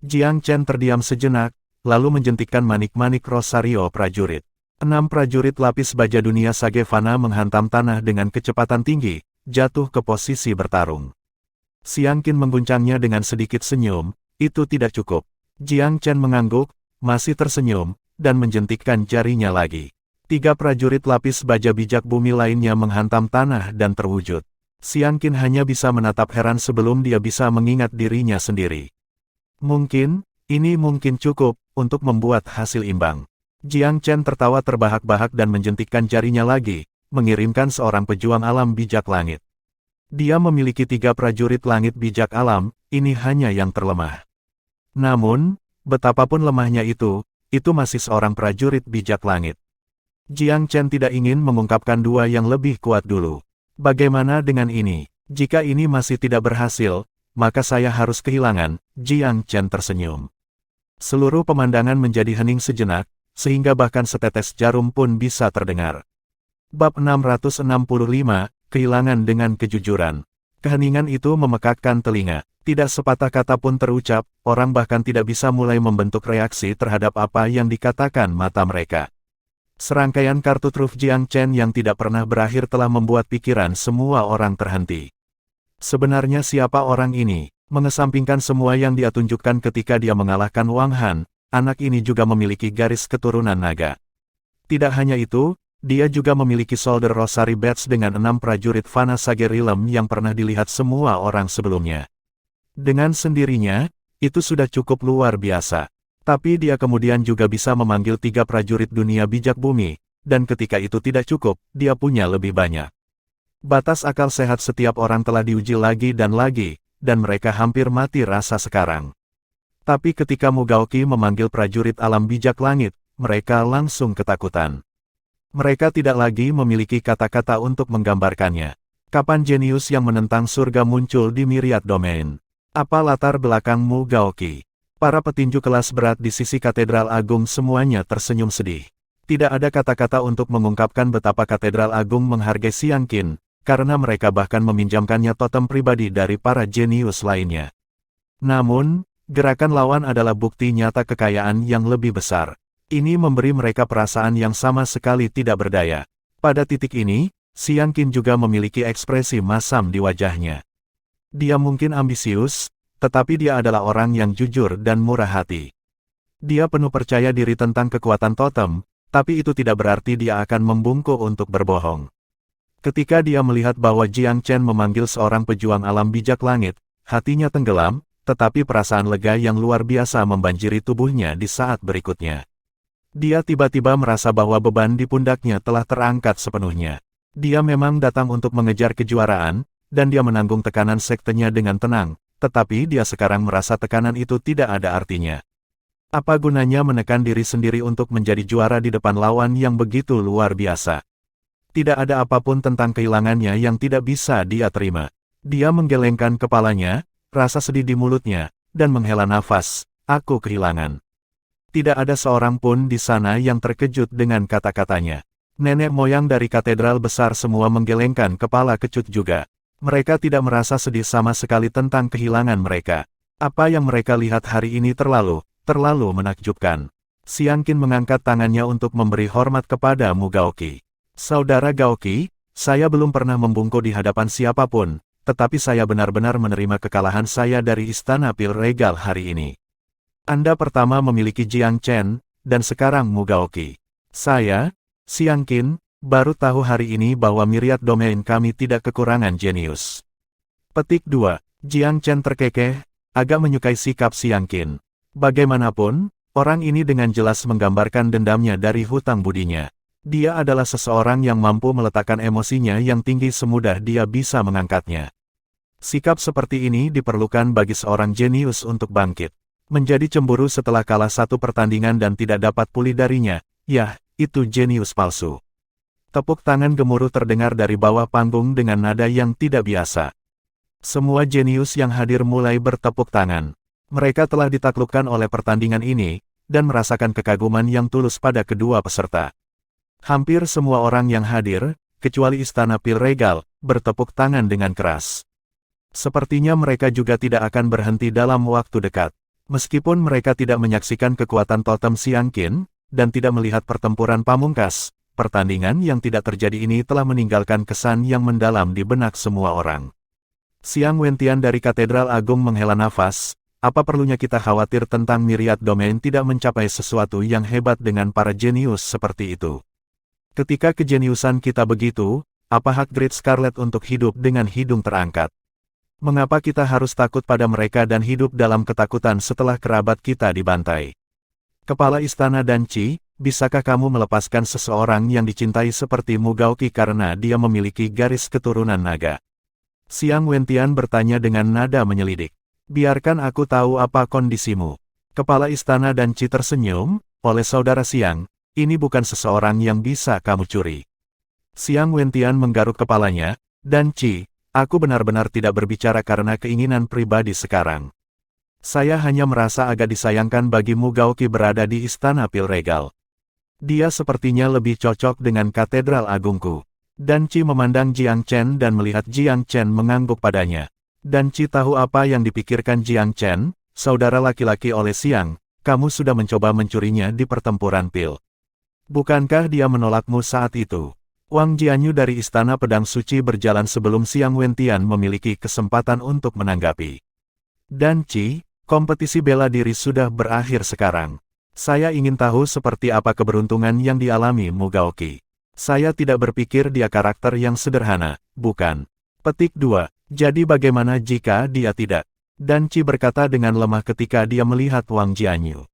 Jiang Chen terdiam sejenak, lalu menjentikkan manik-manik rosario prajurit. 6 prajurit lapis baja dunia Sagevana menghantam tanah dengan kecepatan tinggi, jatuh ke posisi bertarung. Xiang Qin mengguncangnya dengan sedikit senyum, itu tidak cukup. Jiang Chen mengangguk, masih tersenyum, dan menjentikkan jarinya lagi. 3 prajurit lapis baja bijak bumi lainnya menghantam tanah dan terwujud. Xiang Qin hanya bisa menatap heran sebelum dia bisa mengingat dirinya sendiri. Mungkin, ini mungkin cukup, untuk membuat hasil imbang. Jiang Chen tertawa terbahak-bahak dan menjentikkan jarinya lagi, mengirimkan seorang pejuang alam bijak langit. Dia memiliki 3 prajurit langit bijak alam, ini hanya yang terlemah. Namun, betapapun lemahnya itu masih seorang prajurit bijak langit. Jiang Chen tidak ingin mengungkapkan 2 yang lebih kuat dulu. Bagaimana dengan ini? Jika ini masih tidak berhasil, maka saya harus kehilangan. Jiang Chen tersenyum. Seluruh pemandangan menjadi hening sejenak, sehingga bahkan setetes jarum pun bisa terdengar. Bab 665, Kehilangan dengan Kejujuran. Keheningan itu memekakkan telinga. Tidak sepatah kata pun terucap, orang bahkan tidak bisa mulai membentuk reaksi terhadap apa yang dikatakan mata mereka. Serangkaian kartu truf Jiang Chen yang tidak pernah berakhir telah membuat pikiran semua orang terhenti. Sebenarnya siapa orang ini? Mengesampingkan semua yang dia tunjukkan ketika dia mengalahkan Wang Han, anak ini juga memiliki garis keturunan naga. Tidak hanya itu, dia juga memiliki Soldier Rosary Badge dengan 6 prajurit Vana Sagerilem yang pernah dilihat semua orang sebelumnya. Dengan sendirinya, itu sudah cukup luar biasa. Tapi dia kemudian juga bisa memanggil 3 prajurit dunia bijak bumi, dan ketika itu tidak cukup, dia punya lebih banyak. Batas akal sehat setiap orang telah diuji lagi, dan mereka hampir mati rasa sekarang. Tapi ketika Mugaoki memanggil prajurit alam bijak langit, mereka langsung ketakutan. Mereka tidak lagi memiliki kata-kata untuk menggambarkannya. Kapan jenius yang menentang surga muncul di Myriad Domain? Apa latar belakang Mugaoki? Para petinju kelas berat di sisi Katedral Agung semuanya tersenyum sedih. Tidak ada kata-kata untuk mengungkapkan betapa Katedral Agung menghargai Xiang Qin, karena mereka bahkan meminjamkannya totem pribadi dari para jenius lainnya. Namun, gerakan lawan adalah bukti nyata kekayaan yang lebih besar. Ini memberi mereka perasaan yang sama sekali tidak berdaya. Pada titik ini, Xiang Qin juga memiliki ekspresi masam di wajahnya. Dia mungkin ambisius, tetapi dia adalah orang yang jujur dan murah hati. Dia penuh percaya diri tentang kekuatan totem, tapi itu tidak berarti dia akan membungkuk untuk berbohong. Ketika dia melihat bahwa Jiang Chen memanggil seorang pejuang alam bijak langit, hatinya tenggelam, tetapi perasaan lega yang luar biasa membanjiri tubuhnya di saat berikutnya. Dia tiba-tiba merasa bahwa beban di pundaknya telah terangkat sepenuhnya. Dia memang datang untuk mengejar kejuaraan, dan dia menanggung tekanan sektenya dengan tenang. Tetapi dia sekarang merasa tekanan itu tidak ada artinya. Apa gunanya menekan diri sendiri untuk menjadi juara di depan lawan yang begitu luar biasa? Tidak ada apapun tentang kehilangannya yang tidak bisa dia terima. Dia menggelengkan kepalanya, rasa sedih di mulutnya, dan menghela nafas, "Aku kehilangan." Tidak ada seorang pun di sana yang terkejut dengan kata-katanya. Nenek moyang dari katedral besar semua menggelengkan kepala kecut juga. Mereka tidak merasa sedih sama sekali tentang kehilangan mereka. Apa yang mereka lihat hari ini terlalu menakjubkan. Xiang Qin mengangkat tangannya untuk memberi hormat kepada Mugaoki. "Saudara Gaoki, saya belum pernah membungkuk di hadapan siapapun, tetapi saya benar-benar menerima kekalahan saya dari Istana Pil Regal hari ini. Anda pertama memiliki Jiang Chen, dan sekarang Mugaoki. Saya, Xiang Qin, baru tahu hari ini bahwa Myriad Domain kami tidak kekurangan jenius." Petik 2. Jiang Chen terkekeh, agak menyukai sikap Xiang Qin. Bagaimanapun, orang ini dengan jelas menggambarkan dendamnya dari hutang budinya. Dia adalah seseorang yang mampu meletakkan emosinya yang tinggi semudah dia bisa mengangkatnya. Sikap seperti ini diperlukan bagi seorang jenius untuk bangkit. Menjadi cemburu setelah kalah satu pertandingan dan tidak dapat pulih darinya, yah, itu jenius palsu. Tepuk tangan gemuruh terdengar dari bawah panggung dengan nada yang tidak biasa. Semua jenius yang hadir mulai bertepuk tangan. Mereka telah ditaklukkan oleh pertandingan ini, dan merasakan kekaguman yang tulus pada kedua peserta. Hampir semua orang yang hadir, kecuali Istana Pil Regal, bertepuk tangan dengan keras. Sepertinya mereka juga tidak akan berhenti dalam waktu dekat. Meskipun mereka tidak menyaksikan kekuatan totem Xiang Qin, dan tidak melihat pertempuran pamungkas, pertandingan yang tidak terjadi ini telah meninggalkan kesan yang mendalam di benak semua orang. Xiang Wentian dari Katedral Agung menghela nafas, apa perlunya kita khawatir tentang Myriad Domain tidak mencapai sesuatu yang hebat dengan para jenius seperti itu. Ketika kejeniusan kita begitu, apa hak Great Scarlet untuk hidup dengan hidung terangkat? Mengapa kita harus takut pada mereka dan hidup dalam ketakutan setelah kerabat kita dibantai? Kepala Istana dan Qi, bisakah kamu melepaskan seseorang yang dicintai seperti Mugaoki karena dia memiliki garis keturunan naga? Xiang Wentian bertanya dengan nada menyelidik. Biarkan aku tahu apa kondisimu. Kepala Istana dan Qi tersenyum, oleh saudara Xiang, ini bukan seseorang yang bisa kamu curi. Xiang Wentian menggaruk kepalanya, dan Qi, aku benar-benar tidak berbicara karena keinginan pribadi sekarang. Saya hanya merasa agak disayangkan bagi Mugaoki berada di Istana Pil Regal. Dia sepertinya lebih cocok dengan Katedral Agungku. Dan Qi memandang Jiang Chen dan melihat Jiang Chen mengangguk padanya. Dan Qi tahu apa yang dipikirkan Jiang Chen, saudara laki-laki oleh Xiang, kamu sudah mencoba mencurinya di pertempuran pil. Bukankah dia menolakmu saat itu? Wang Jianyu dari Istana Pedang Suci berjalan sebelum Xiang Wentian memiliki kesempatan untuk menanggapi. Dan Qi, kompetisi bela diri sudah berakhir sekarang. Saya ingin tahu seperti apa keberuntungan yang dialami Mugaoki. Saya tidak berpikir dia karakter yang sederhana, bukan. Petik 2. Jadi bagaimana jika dia tidak? Danci berkata dengan lemah ketika dia melihat Wang Jianyu.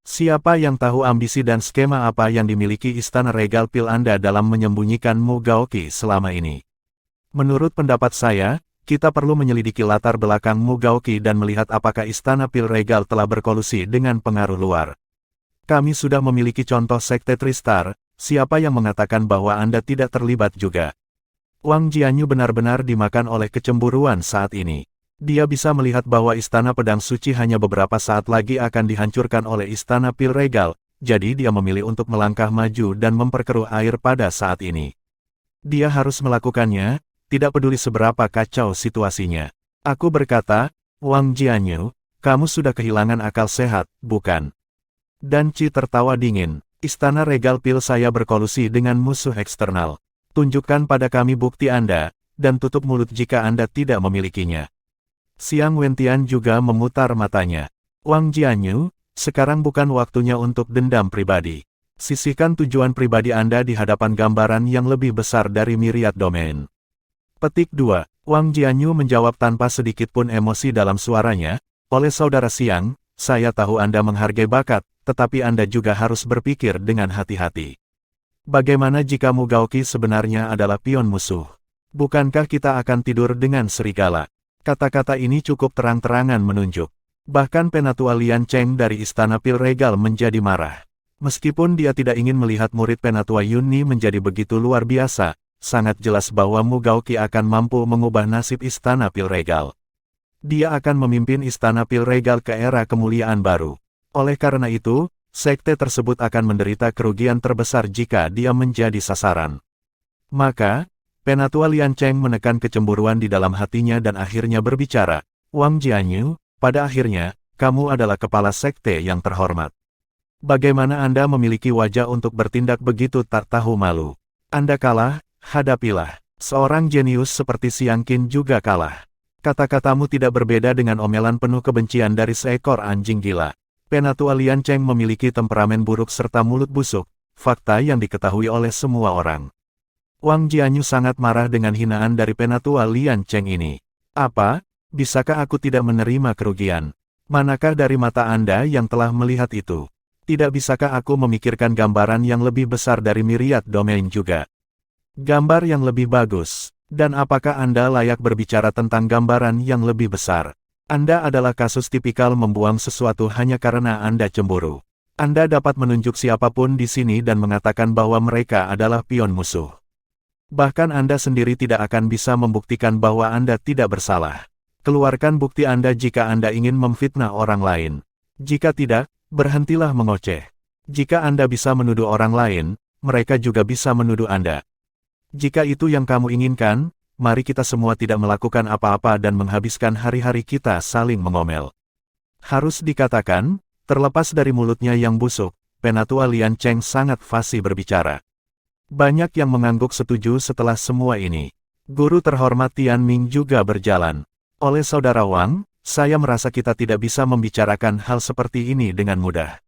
Siapa yang tahu ambisi dan skema apa yang dimiliki Istana Regal Pil Anda dalam menyembunyikan Mugaoki selama ini? Menurut pendapat saya, kita perlu menyelidiki latar belakang Mugaoki dan melihat apakah Istana Pil Regal telah berkolusi dengan pengaruh luar. Kami sudah memiliki contoh Sekte Tristar, siapa yang mengatakan bahwa Anda tidak terlibat juga? Wang Jianyu benar-benar dimakan oleh kecemburuan saat ini. Dia bisa melihat bahwa Istana Pedang Suci hanya beberapa saat lagi akan dihancurkan oleh Istana Pil Regal, jadi dia memilih untuk melangkah maju dan memperkeruh air pada saat ini. Dia harus melakukannya, tidak peduli seberapa kacau situasinya. Aku berkata, Wang Jianyu, kamu sudah kehilangan akal sehat, bukan? Danci tertawa dingin. Istana Regal Pil saya berkolusi dengan musuh eksternal. Tunjukkan pada kami bukti Anda, dan tutup mulut jika Anda tidak memilikinya. Xiang Wentian juga memutar matanya. Wang Jianyu, sekarang bukan waktunya untuk dendam pribadi. Sisihkan tujuan pribadi Anda di hadapan gambaran yang lebih besar dari Myriad Domain. Petik 2. Wang Jianyu menjawab tanpa sedikit pun emosi dalam suaranya. Oleh saudara Xiang, saya tahu Anda menghargai bakat, tetapi Anda juga harus berpikir dengan hati-hati. Bagaimana jika Mugaoki sebenarnya adalah pion musuh? Bukankah kita akan tidur dengan serigala? Kata-kata ini cukup terang-terangan menunjuk. Bahkan Penatua Lian Cheng dari Istana Pil Regal menjadi marah. Meskipun dia tidak ingin melihat murid Penatua Yunni menjadi begitu luar biasa, sangat jelas bahwa Mugaoki akan mampu mengubah nasib Istana Pil Regal. Dia akan memimpin Istana Pil Regal ke era kemuliaan baru. Oleh karena itu, sekte tersebut akan menderita kerugian terbesar jika dia menjadi sasaran. Maka, Penatua Lian Cheng menekan kecemburuan di dalam hatinya dan akhirnya berbicara, Wang Jianyu, pada akhirnya, kamu adalah kepala sekte yang terhormat. Bagaimana Anda memiliki wajah untuk bertindak begitu tak tahu malu? Anda kalah, hadapilah. Seorang jenius seperti Xiang Qin juga kalah. Kata-katamu tidak berbeda dengan omelan penuh kebencian dari seekor anjing gila. Penatua Lian Cheng memiliki temperamen buruk serta mulut busuk, fakta yang diketahui oleh semua orang. Wang Jianyu sangat marah dengan hinaan dari Penatua Lian Cheng ini. Apa? Bisakah aku tidak menerima kerugian? Manakah dari mata Anda yang telah melihat itu? Tidak bisakah aku memikirkan gambaran yang lebih besar dari Myriad Domain juga? Gambar yang lebih bagus. Dan apakah Anda layak berbicara tentang gambaran yang lebih besar? Anda adalah kasus tipikal membuang sesuatu hanya karena Anda cemburu. Anda dapat menunjuk siapapun di sini dan mengatakan bahwa mereka adalah pion musuh. Bahkan Anda sendiri tidak akan bisa membuktikan bahwa Anda tidak bersalah. Keluarkan bukti Anda jika Anda ingin memfitnah orang lain. Jika tidak, berhentilah mengoceh. Jika Anda bisa menuduh orang lain, mereka juga bisa menuduh Anda. Jika itu yang kamu inginkan, mari kita semua tidak melakukan apa-apa dan menghabiskan hari-hari kita saling mengomel. Harus dikatakan, terlepas dari mulutnya yang busuk, Penatua Lian Cheng sangat fasih berbicara. Banyak yang mengangguk setuju setelah semua ini. Guru terhormat Tian Ming juga berjalan. Oleh saudara Wang, saya merasa kita tidak bisa membicarakan hal seperti ini dengan mudah.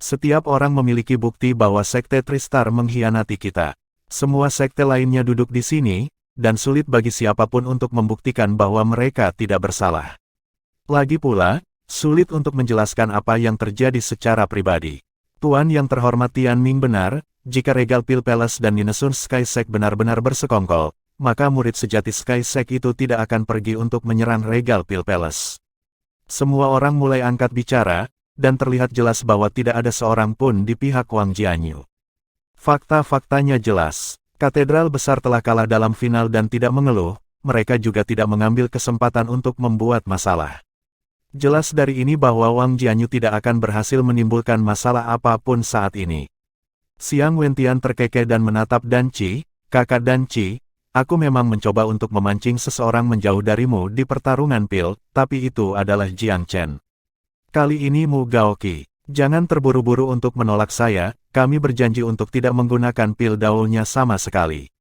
Setiap orang memiliki bukti bahwa Sekte Tristar mengkhianati kita. Semua sekte lainnya duduk di sini, dan sulit bagi siapapun untuk membuktikan bahwa mereka tidak bersalah. Lagi pula, sulit untuk menjelaskan apa yang terjadi secara pribadi. Tuan yang terhormat Tian Ming benar, jika Regal Pil Palace dan Ninesun Sky Sect benar-benar bersekongkol, maka murid sejati Sky Sect itu tidak akan pergi untuk menyerang Regal Pil Palace. Semua orang mulai angkat bicara, dan terlihat jelas bahwa tidak ada seorang pun di pihak Wang Jianyu. Fakta-faktanya jelas. Katedral besar telah kalah dalam final dan tidak mengeluh, mereka juga tidak mengambil kesempatan untuk membuat masalah. Jelas dari ini bahwa Wang Jianyu tidak akan berhasil menimbulkan masalah apapun saat ini. Xiang Wentian terkekeh dan menatap Danci, kakak Danci, aku memang mencoba untuk memancing seseorang menjauh darimu di pertarungan pil, tapi itu adalah Jiang Chen. Kali ini Mugaoki, jangan terburu-buru untuk menolak saya, kami berjanji untuk tidak menggunakan pil daunnya sama sekali.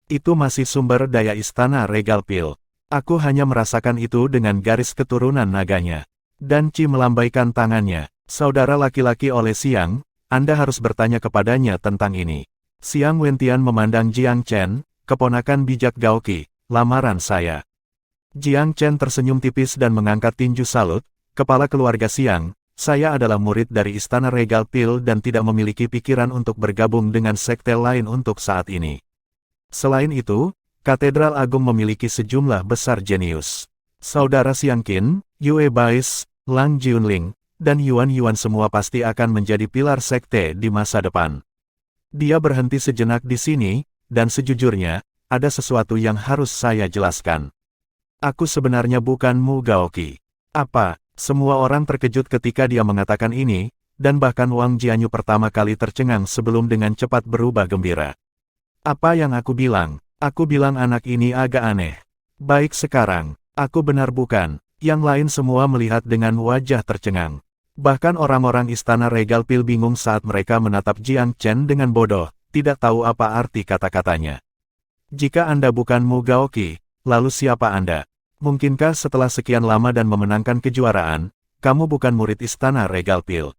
Itu masih sumber daya Istana Regal Pil. Aku hanya merasakan itu dengan garis keturunan naganya. Danci melambaikan tangannya. Saudara laki-laki oleh Xiang, Anda harus bertanya kepadanya tentang ini. Xiang Wentian memandang Jiang Chen, keponakan bijak Gaoqi, lamaran saya. Jiang Chen tersenyum tipis dan mengangkat tinju salut, kepala keluarga Xiang, saya adalah murid dari Istana Regal Pil dan tidak memiliki pikiran untuk bergabung dengan sekte lain untuk saat ini. Selain itu, Katedral Agung memiliki sejumlah besar jenius. Saudara Xiang Qin, Yue Bais, Lang Jiunling, dan Yuan Yuan semua pasti akan menjadi pilar sekte di masa depan. Dia berhenti sejenak di sini, dan sejujurnya, ada sesuatu yang harus saya jelaskan. Aku sebenarnya bukan Mu Gaoqi. Apa? Semua orang terkejut ketika dia mengatakan ini, dan bahkan Wang Jianyu pertama kali tercengang sebelum dengan cepat berubah gembira. Apa yang aku bilang? Aku bilang anak ini agak aneh. Baik sekarang, aku benar bukan? Yang lain semua melihat dengan wajah tercengang. Bahkan orang-orang Istana Regal Pil bingung saat mereka menatap Jiang Chen dengan bodoh, tidak tahu apa arti kata-katanya. Jika Anda bukan Mu Gaoqi, lalu siapa Anda? Mungkinkah setelah sekian lama dan memenangkan kejuaraan, kamu bukan murid Istana Regal Pil?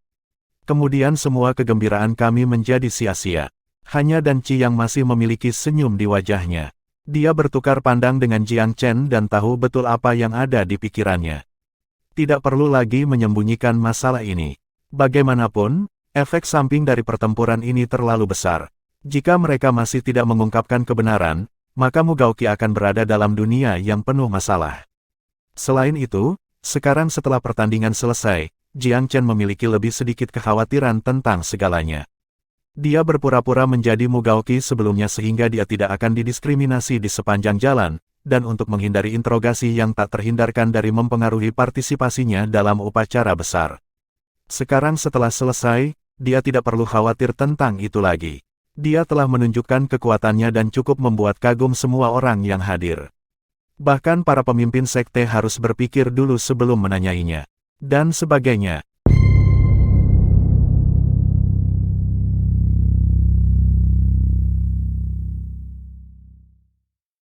Kemudian semua kegembiraan kami menjadi sia-sia. Hanya Dan Qi yang masih memiliki senyum di wajahnya. Dia bertukar pandang dengan Jiang Chen dan tahu betul apa yang ada di pikirannya. Tidak perlu lagi menyembunyikan masalah ini. Bagaimanapun, efek samping dari pertempuran ini terlalu besar. Jika mereka masih tidak mengungkapkan kebenaran, maka Mu Gaoqi akan berada dalam dunia yang penuh masalah. Selain itu, sekarang setelah pertandingan selesai, Jiang Chen memiliki lebih sedikit kekhawatiran tentang segalanya. Dia berpura-pura menjadi Mu Gaoqi sebelumnya sehingga dia tidak akan didiskriminasi di sepanjang jalan, dan untuk menghindari interogasi yang tak terhindarkan dari mempengaruhi partisipasinya dalam upacara besar. Sekarang setelah selesai, dia tidak perlu khawatir tentang itu lagi. Dia telah menunjukkan kekuatannya dan cukup membuat kagum semua orang yang hadir. Bahkan para pemimpin sekte harus berpikir dulu sebelum menanyainya. Dan sebagainya,